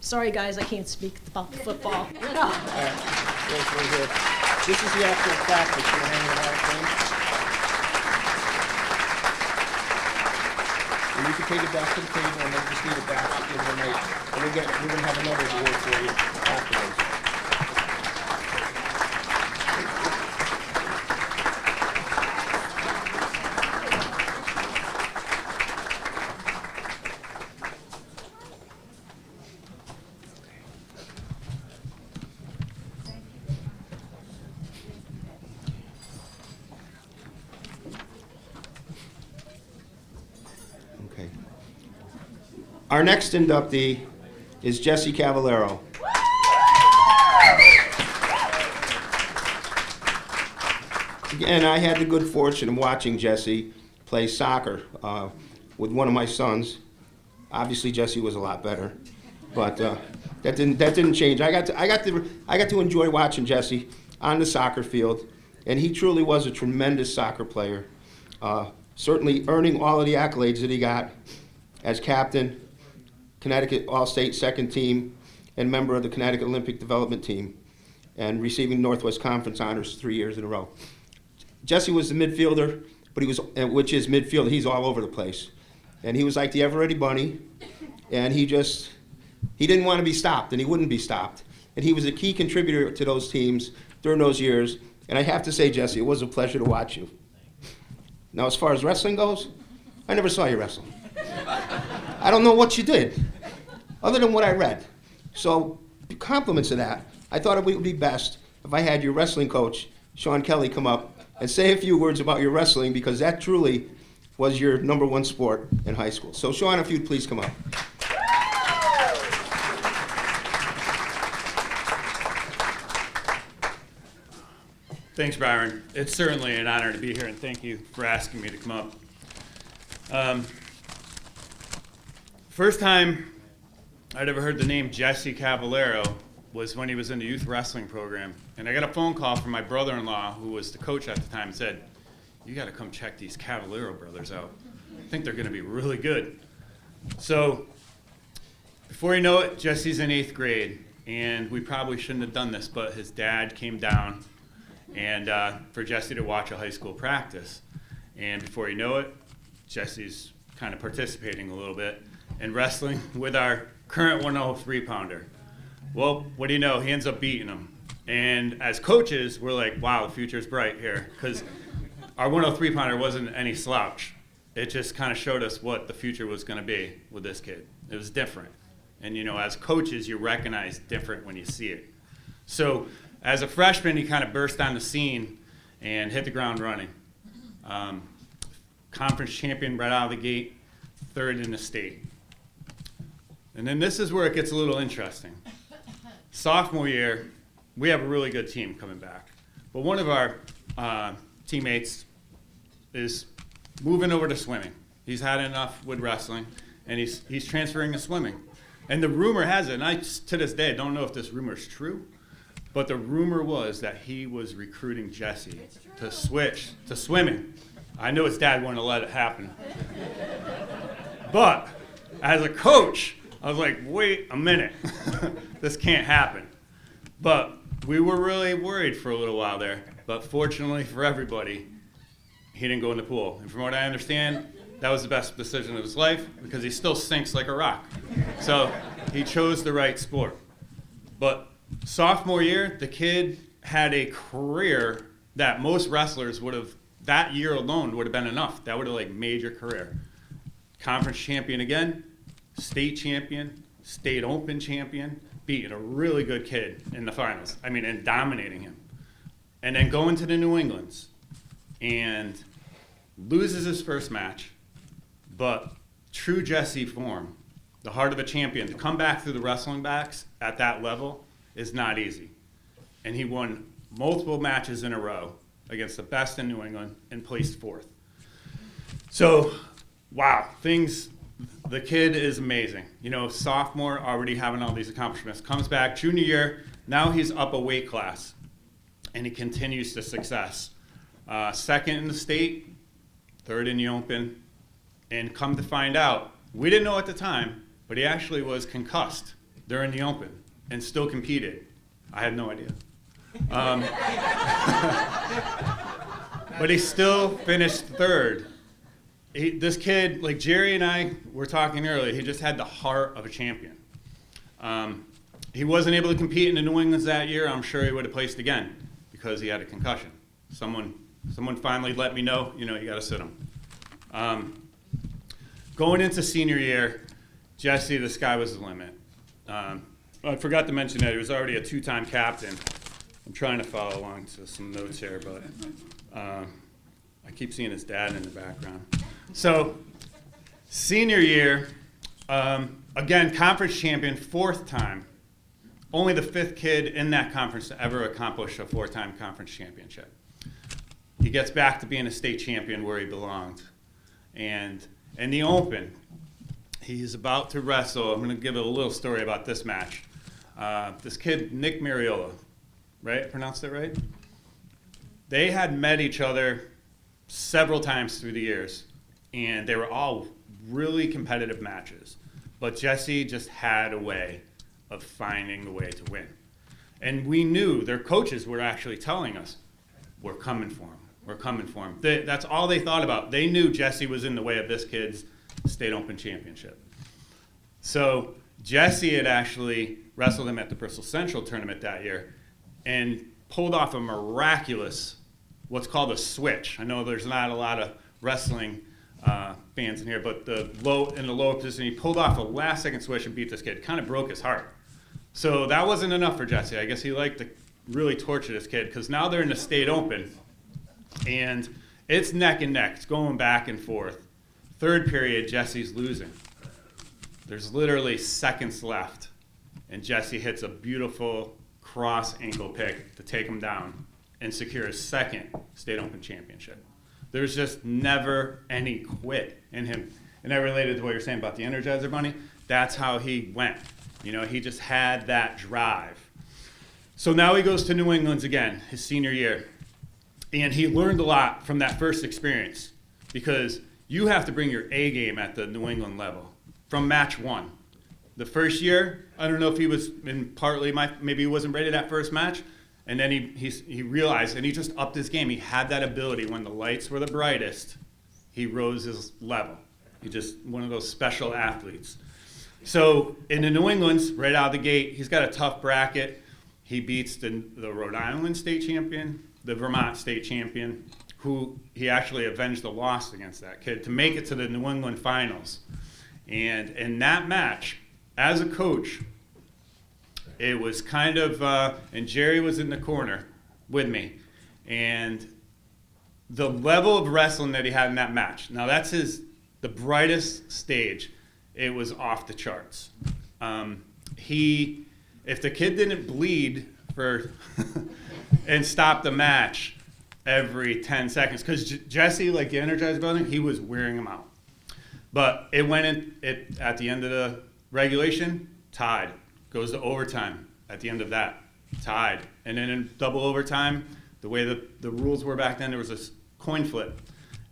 Sorry guys, I can't speak about the football. This is the actual plaque that you're hanging out of. And you can take it back to the table and then just leave it back at the end of the night. And we're going to have another award for you afterwards. Okay. Our next inductee is Jesse Cavallero. Again, I had the good fortune of watching Jesse play soccer with one of my sons. Obviously, Jesse was a lot better, but that didn't change. I got to enjoy watching Jesse on the soccer field, and he truly was a tremendous soccer player. Certainly earning all of the accolades that he got as captain, Connecticut All-State second team, and member of the Connecticut Olympic Development Team, and receiving Northwest Conference honors 3 years in a row. Jesse was the midfielder, but which is midfield, he's all over the place. And he was like the ever-ready bunny, and he didn't want to be stopped, and he wouldn't be stopped. And he was a key contributor to those teams during those years. And I have to say, Jesse, it was a pleasure to watch you. Now, as far as wrestling goes, I never saw you wrestle. I don't know what you did, other than what I read. So, compliments of that, I thought it would be best if I had your wrestling coach, Sean Kelly, come up and say a few words about your wrestling, because that truly was your number one sport in high school. So Sean, if you'd please come up. Thanks, Byron. It's certainly an honor to be here, and thank you for asking me to come up. First time I'd ever heard the name Jesse Caballero was when he was in the youth wrestling program. And I got a phone call from my brother-in-law, who was the coach at the time, and said, "You got to come check these Caballero brothers out. I think they're going to be really good." So before you know it, Jesse's in 8th grade, and we probably shouldn't have done this, but his dad came down and for Jesse to watch a high school practice. And before you know it, Jesse's kind of participating a little bit in wrestling with our current 103 pounder. Well, what do you know? He ends up beating him. And as coaches, we're like, wow, the future's bright here, because our 103 pounder wasn't any slouch. It just kind of showed us what the future was going to be with this kid. It was different. And you know, as coaches, you recognize different when you see it. So as a freshman, he kind of burst on the scene and hit the ground running. Conference champion right out of the gate, 3rd in the state. And then this is where it gets a little interesting. Sophomore year, we have a really good team coming back. But one of our teammates is moving over to swimming. He's had enough with wrestling, and he's transferring to swimming. And the rumor has it, and I, to this day, don't know if this rumor is true, but the rumor was that he was recruiting Jesse to switch to swimming. I knew his dad wouldn't have let it happen. But as a coach, I was like, wait a minute, this can't happen. But we were really worried for a little while there. But fortunately for everybody, he didn't go in the pool. And from what I understand, that was the best decision of his life, because he still sinks like a rock. So he chose the right sport. But sophomore year, the kid had a career that most wrestlers would have, that year alone would have been enough. That would have like made your career. Conference champion again, state champion, state open champion, beating a really good kid in the finals. I mean, and dominating him. And then going to the New Englands and loses his first match, but true Jesse form, the heart of a champion, to come back through the wrestling backs at that level is not easy. And he won multiple matches in a row against the best in New England and placed 4th. So, wow, the kid is amazing. You know, sophomore, already having all these accomplishments. Comes back, junior year, now he's up a weight class, and he continues to success. 2nd in the state, 3rd in the open, and come to find out, we didn't know at the time, but he actually was concussed during the open and still competed. I had no idea. But he still finished 3rd. This kid, like Jerry and I were talking earlier, he just had the heart of a champion. He wasn't able to compete in the New Englands that year. I'm sure he would have placed again because he had a concussion. Someone finally let me know, you got to sit him. Going into senior year, Jesse, the sky was the limit. I forgot to mention that he was already a 2-time captain. I'm trying to follow along to some notes here, but I keep seeing his dad in the background. So, senior year, again, conference champion, 4th time. Only the 5th kid in that conference to ever accomplish a 4-time conference championship. He gets back to being a state champion where he belonged. And in the open, he's about to wrestle. I'm going to give a little story about this match. This kid, Nick Mariola, right? I pronounced it right? They had met each other several times through the years, and they were all really competitive matches. But Jesse just had a way of finding the way to win. And we knew, their coaches were actually telling us, we're coming for him. We're coming for him. That's all they thought about. They knew Jesse was in the way of this kid's state open championship. So Jesse had actually wrestled him at the Bristol Central tournament that year and pulled off a miraculous, what's called a switch. I know there's not a lot of wrestling fans in here, but in the lower position, he pulled off a last-second switch and beat this kid. Kind of broke his heart. So that wasn't enough for Jesse. I guess he liked to really torture this kid, because now they're in the state open, and it's neck and neck. It's going back and forth. Third period, Jesse's losing. There's literally seconds left, and Jesse hits a beautiful cross ankle pick to take him down and secure his second state open championship. There's just never any quit in him. And that related to what you're saying about the Energizer Bunny. That's how he went. You know, he just had that drive. So now he goes to New England's again, his senior year. And he learned a lot from that first experience, because you have to bring your A game at the New England level from match one. The first year, I don't know if he was maybe he wasn't ready that first match, and then he realized, and he just upped his game. He had that ability when the lights were the brightest, he rose his level. He's just one of those special athletes. So in the New England's, right out of the gate, he's got a tough bracket. He beats the Rhode Island state champion, the Vermont state champion, who he actually avenged the loss against that kid to make it to the New England finals. And in that match, as a coach, it was kind of, and Jerry was in the corner with me, and the level of wrestling that he had in that match, now that's the brightest stage, it was off the charts. If the kid didn't bleed and stop the match every 10 seconds, because Jesse, like the Energizer Bunny, he was wearing him out. But it went at the end of the regulation, tied. Goes to overtime at the end of that, tied. And then in double overtime, the way the rules were back then, there was a coin flip.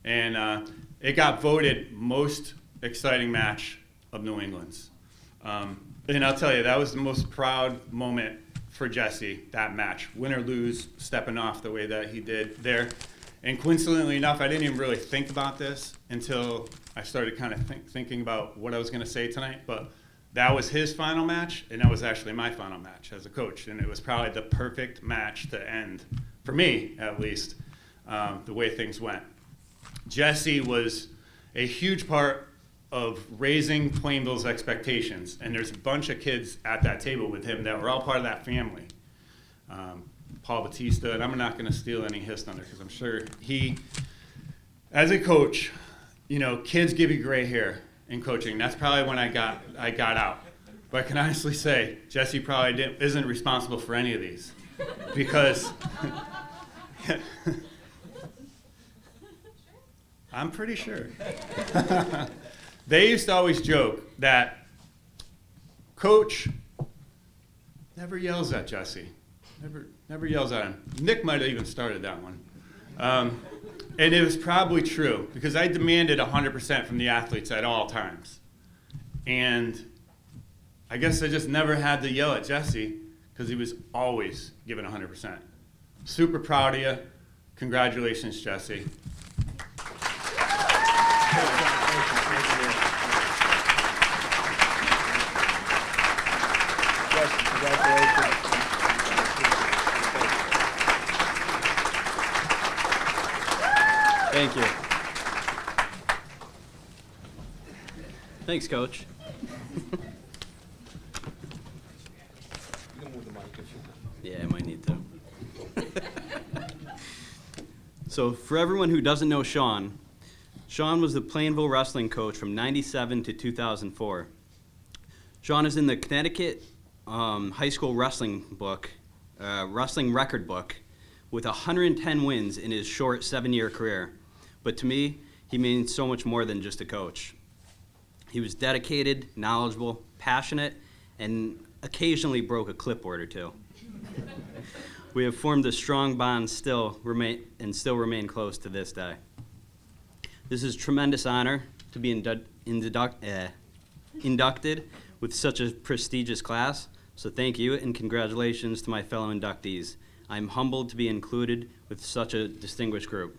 And it got voted most exciting match of New England's. And I'll tell you, that was the most proud moment for Jesse, that match. Win or lose, stepping off the way that he did there. And coincidentally enough, I didn't even really think about this until I started kind of thinking about what I was going to say tonight. But that was his final match, and that was actually my final match as a coach. And it was probably the perfect match to end, for me at least, the way things went. Jesse was a huge part of raising Plainville's expectations. And there's a bunch of kids at that table with him that were all part of that family. Paul Batista, and I'm not going to steal any his thunder because I'm sure he, as a coach, you know, kids give you gray hair in coaching. That's probably when I got out. But I can honestly say Jesse probably isn't responsible for any of these, because I'm pretty sure. They used to always joke that Coach never yells at Jesse. Never yells at him. Nick might have even started that one. And it was probably true, because I demanded 100% from the athletes at all times. And I guess I just never had to yell at Jesse, because he was always giving 100%. Super proud of you. Congratulations, Jesse. Thank you. Thanks, Coach. Yeah, I might need to. So, for everyone who doesn't know Sean was the Plainville wrestling coach from '97 to 2004. Sean is in the Connecticut high school wrestling record book with 110 wins in his short 7-year career. But to me, he means so much more than just a coach. He was dedicated, knowledgeable, passionate, and occasionally broke a clipboard or two. We have formed a strong bond still remain close to this day. This is a tremendous honor to be inducted with such a prestigious class, so thank you and congratulations to my fellow inductees. I'm humbled to be included with such a distinguished group.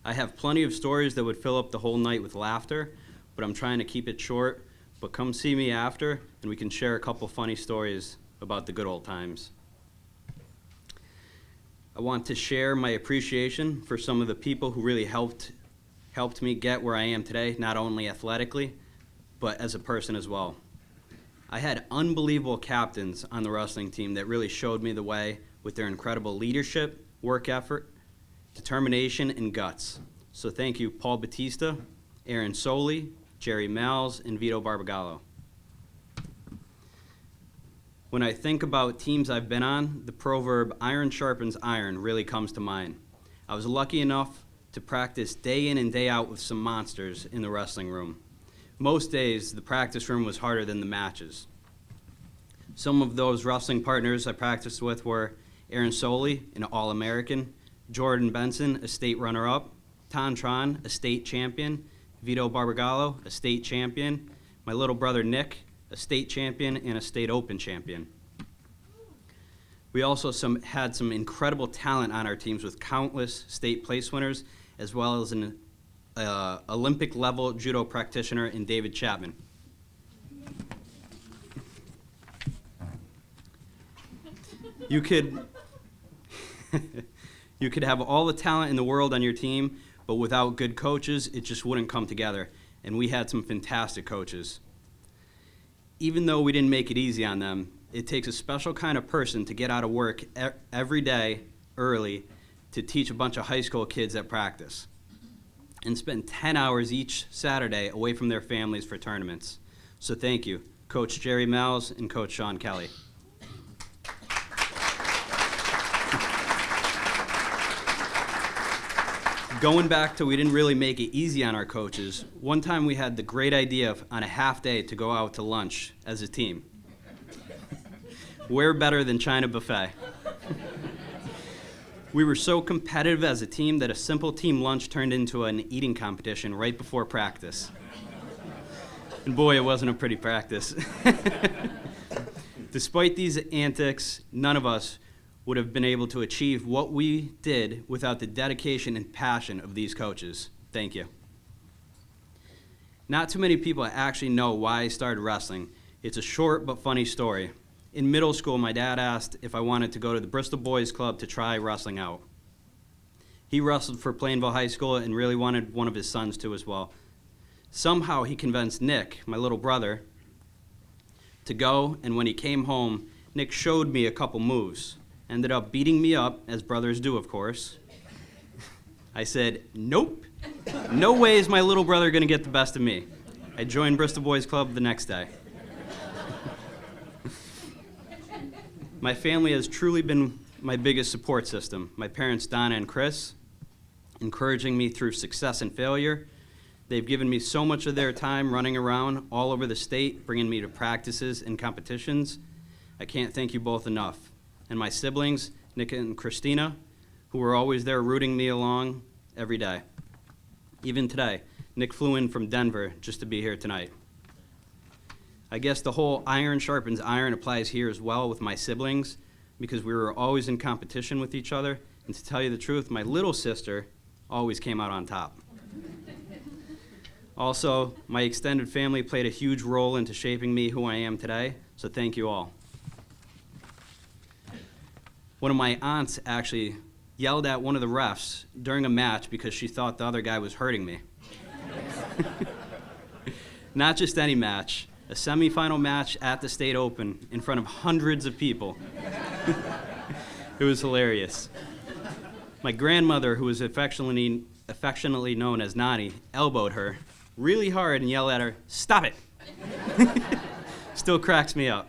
I have plenty of stories that would fill up the whole night with laughter, but I'm trying to keep it short. But come see me after, and we can share a couple funny stories about the good old times. I want to share my appreciation for some of the people who really helped me get where I am today, not only athletically, but as a person as well. I had unbelievable captains on the wrestling team that really showed me the way with their incredible leadership, work effort, determination, and guts. So thank you, Paul Batista, Aaron Soli, Jerry Malz, and Vito Barbagallo. When I think about teams I've been on, the proverb iron sharpens iron really comes to mind. I was lucky enough to practice day in and day out with some monsters in the wrestling room. Most days, the practice room was harder than the matches. Some of those wrestling partners I practiced with were Aaron Soli, an All-American, Jordan Benson, a state runner-up, Ton Tron, a state champion, Vito Barbagallo, a state champion, my little brother Nick, a state champion, and a state open champion. We also had some incredible talent on our teams with countless state place winners, as well as an Olympic-level judo practitioner in David Chapman. You could have all the talent in the world on your team, but without good coaches, it just wouldn't come together. And we had some fantastic coaches. Even though we didn't make it easy on them, it takes a special kind of person to get out of work every day early to teach a bunch of high school kids at practice and spend 10 hours each Saturday away from their families for tournaments. So thank you, Coach Jerry Malz and Coach Sean Kelly. Going back to we didn't really make it easy on our coaches, one time we had the great idea on a half day to go out to lunch as a team. Where better than China Buffet? We were so competitive as a team that a simple team lunch turned into an eating competition right before practice. And boy, it wasn't a pretty practice. Despite these antics, none of us would have been able to achieve what we did without the dedication and passion of these coaches. Thank you. Not too many people actually know why I started wrestling. It's a short but funny story. In middle school, my dad asked if I wanted to go to the Bristol Boys Club to try wrestling out. He wrestled for Plainville High School and really wanted one of his sons to as well. Somehow he convinced Nick, my little brother, to go, and when he came home, Nick showed me a couple moves. Ended up beating me up, as brothers do, of course. I said, nope, no way is my little brother gonna get the best of me. I joined Bristol Boys Club the next day. My family has truly been my biggest support system. My parents, Donna and Chris, encouraging me through success and failure. They've given me so much of their time running around all over the state, bringing me to practices and competitions. I can't thank you both enough. And my siblings, Nick and Christina, who were always there rooting me along every day. Even today, Nick flew in from Denver just to be here tonight. I guess the whole iron sharpens iron applies here as well with my siblings, because we were always in competition with each other. And to tell you the truth, my little sister always came out on top. Also, my extended family played a huge role into shaping me who I am today, so thank you all. One of my aunts actually yelled at one of the refs during a match because she thought the other guy was hurting me. Not just any match, a semifinal match at the State Open in front of hundreds of people. It was hilarious. My grandmother, who was affectionately known as Nani, elbowed her really hard and yelled at her, "Stop it!" Still cracks me up.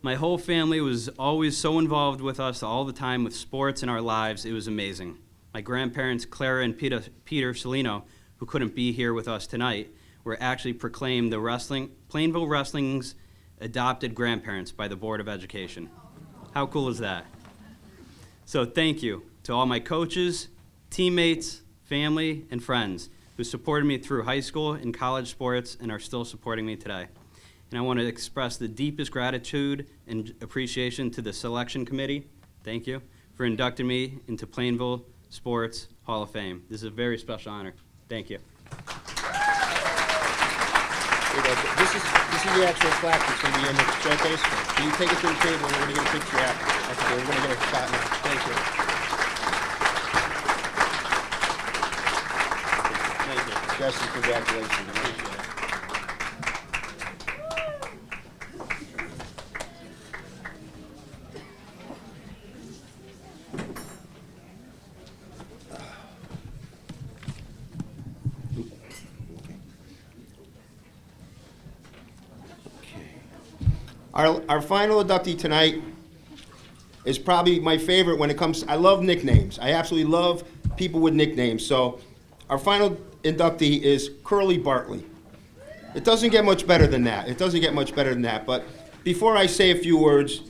My whole family was always so involved with us all the time with sports in our lives, it was amazing. My grandparents, Clara and Peter Salino, who couldn't be here with us tonight, were actually proclaimed the Plainville Wrestling's adopted grandparents by the Board of Education. How cool is that? So thank you to all my coaches, teammates, family, and friends who supported me through high school and college sports and are still supporting me today. And I want to express the deepest gratitude and appreciation to the selection committee, thank you, for inducting me into Plainville Sports Hall of Fame. This is a very special honor. Thank you. This is the actual plaque that's going to be in the showcase. So you take it to the table and we're going to get a picture after. Okay, we're going to get a shot now. Thank you. Thank you. Jesse, congratulations. Appreciate it. Our final inductee tonight is probably my favorite when it comes, I love nicknames. I absolutely love people with nicknames. So our final inductee is Curly Bartley. It doesn't get much better than that. It doesn't get much better than that. But before I say a few words,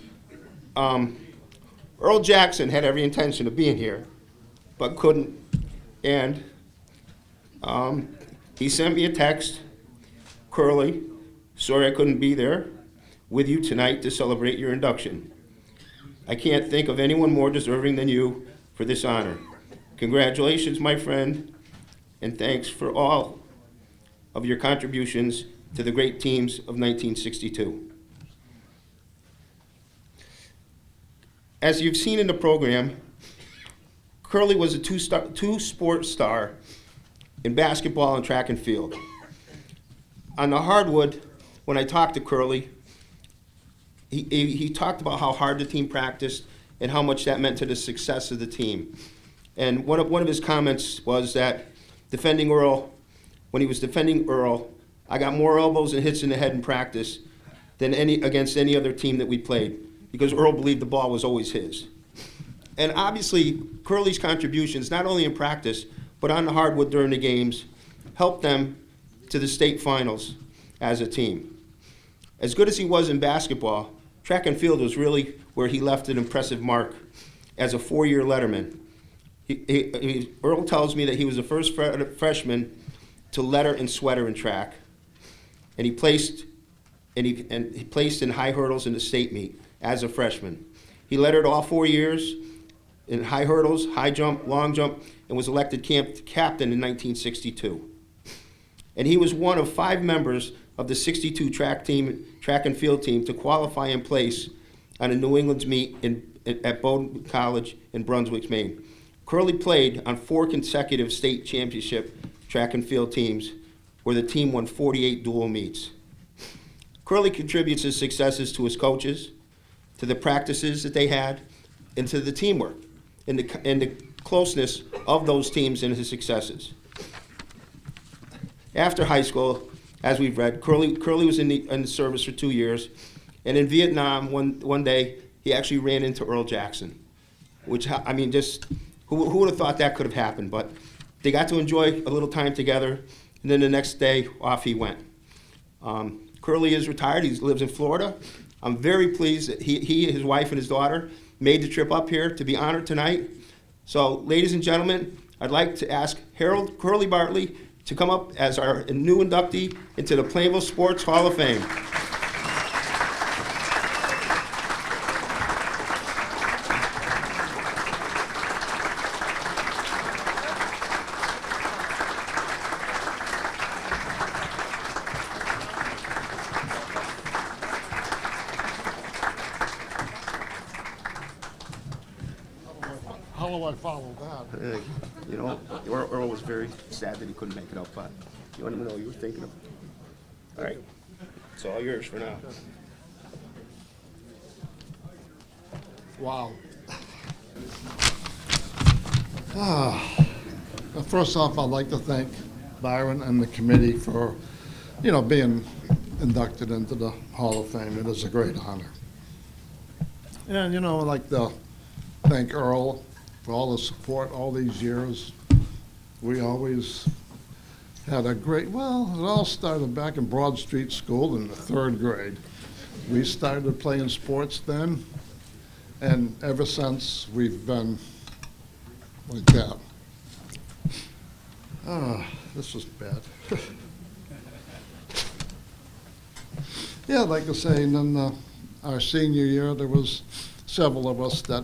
Earl Jackson had every intention of being here, but couldn't. And he sent me a text, Curly, sorry I couldn't be there with you tonight to celebrate your induction. I can't think of anyone more deserving than you for this honor. Congratulations, my friend, and thanks for all of your contributions to the great teams of 1962. As you've seen in the program, Curly was a two-sport star in basketball and track and field. On the hardwood, when I talked to Curly, he talked about how hard the team practiced and how much that meant to the success of the team. And one of his comments was that when he was defending Earl, I got more elbows and hits in the head in practice than against any other team that we played, because Earl believed the ball was always his. And obviously, Curly's contributions, not only in practice, but on the hardwood during the games, helped them to the state finals as a team. As good as he was in basketball, track and field was really where he left an impressive mark as a four-year letterman. Earl tells me that he was the first freshman to letter and sweater in track, and he placed in high hurdles in the state meet as a freshman. He lettered all 4 years in high hurdles, high jump, long jump, and was elected captain in 1962. And he was one of 5 members of the 62 track and field team to qualify and place on a New England's meet at Bowdoin College in Brunswick, Maine. Curly played on 4 consecutive state championship track and field teams where the team won 48 dual meets. Curly contributes his successes to his coaches, to the practices that they had, and to the teamwork and the closeness of those teams and his successes. After high school, as we've read, Curly was in the service for 2 years, and in Vietnam, one day, he actually ran into Earl Jackson, which, I mean, just, who would have thought that could have happened? But they got to enjoy a little time together, and then the next day, off he went. Curly is retired. He lives in Florida. I'm very pleased that he, his wife, and his daughter made the trip up here to be honored tonight. So, ladies and gentlemen, I'd like to ask Harold Curly Bartley to come up as our new inductee into the Plainville Sports Hall of Fame. How will I follow that? You know, Earl was very sad that he couldn't make it up, but you want to know what you were thinking of? All right, it's all yours for now. Wow. First off, I'd like to thank Byron and the committee for, being inducted into the Hall of Fame. It is a great honor. And, I'd like to thank Earl for all the support all these years. We always had a great, it all started back in Broad Street School in the 3rd grade. We started playing sports then, and ever since we've been like that. This was bad. Yeah, I'd like to say, and then our senior year, there was several of us that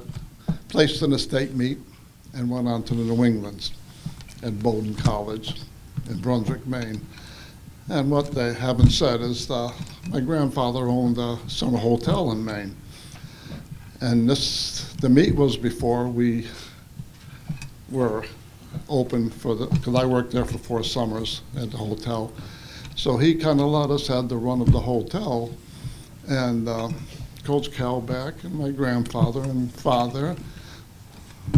placed in the state meet and went on to the New Englands at Bowdoin College in Brunswick, Maine. And what they haven't said is my grandfather owned a summer hotel in Maine. And the meet was before we were open because I worked there for 4 summers at the hotel. So he kind of let us have the run of the hotel. And Coach Calback and my grandfather and father,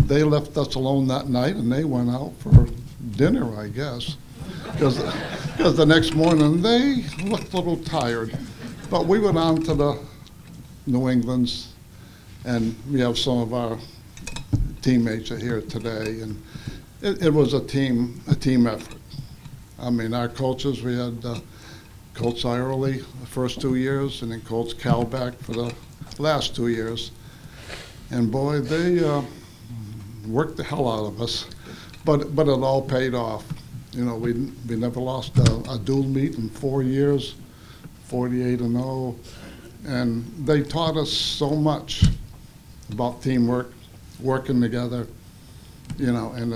they left us alone that night and they went out for dinner, I guess. Because the next morning they looked a little tired. But we went on to the New England's, and we have some of our teammates are here today, and it was a team effort. I mean, our coaches, we had Coach Irely the first 2 years, and then Coach Calback for the last 2 years. And boy, they worked the hell out of us, but it all paid off. You know, we never lost a dual meet in 4 years, 48-0, and they taught us so much about teamwork, working together. You know, and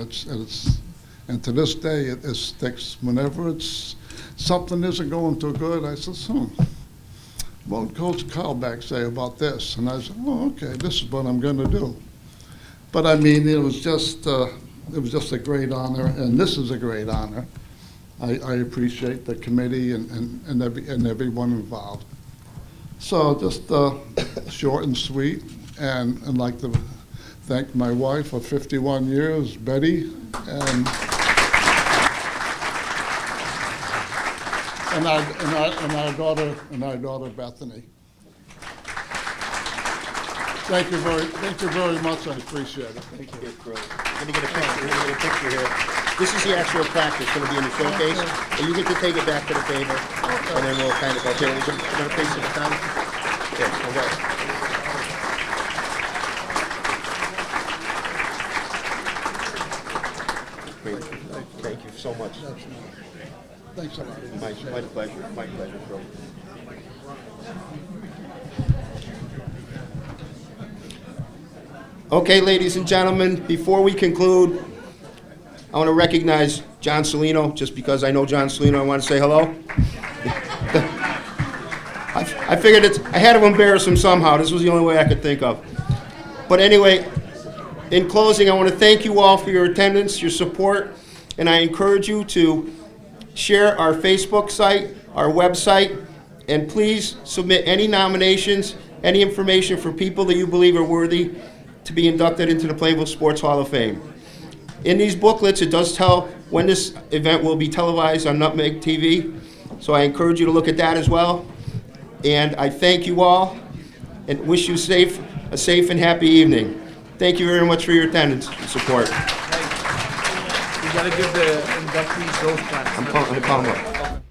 and to this day it sticks. Whenever something isn't going too good, I said, what would Coach Calback say about this? And I said, oh, okay, this is what I'm going to do. But I mean, it was just a great honor, and this is a great honor. I appreciate the committee and everyone involved. So just short and sweet, and I'd like to thank my wife of 51 years, Betty, and our daughter Bethany. Thank you very much. I appreciate it. Thank you. Let me get a picture here. This is the actual plaque that's going to be in the showcase, and you get to take it back to the table, and then we'll kind of go. Okay, we're going to face it down. Okay, okay. Great. Thank you so much. Thanks a lot. My pleasure. My pleasure. Okay, ladies and gentlemen, before we conclude, I want to recognize John Salino. Just because I know John Salino, I want to say hello. I figured I had to embarrass him somehow. This was the only way I could think of. But anyway, in closing, I want to thank you all for your attendance, your support, and I encourage you to share our Facebook site, our website, and please submit any nominations, any information for people that you believe are worthy to be inducted into the Plainville Sports Hall of Fame. In these booklets, it does tell when this event will be televised on Nutmeg TV, so I encourage you to look at that as well. And I thank you all and wish you a safe and happy evening. Thank you very much for your attendance and support. You gotta give the inductees those plaques. I'm calling up.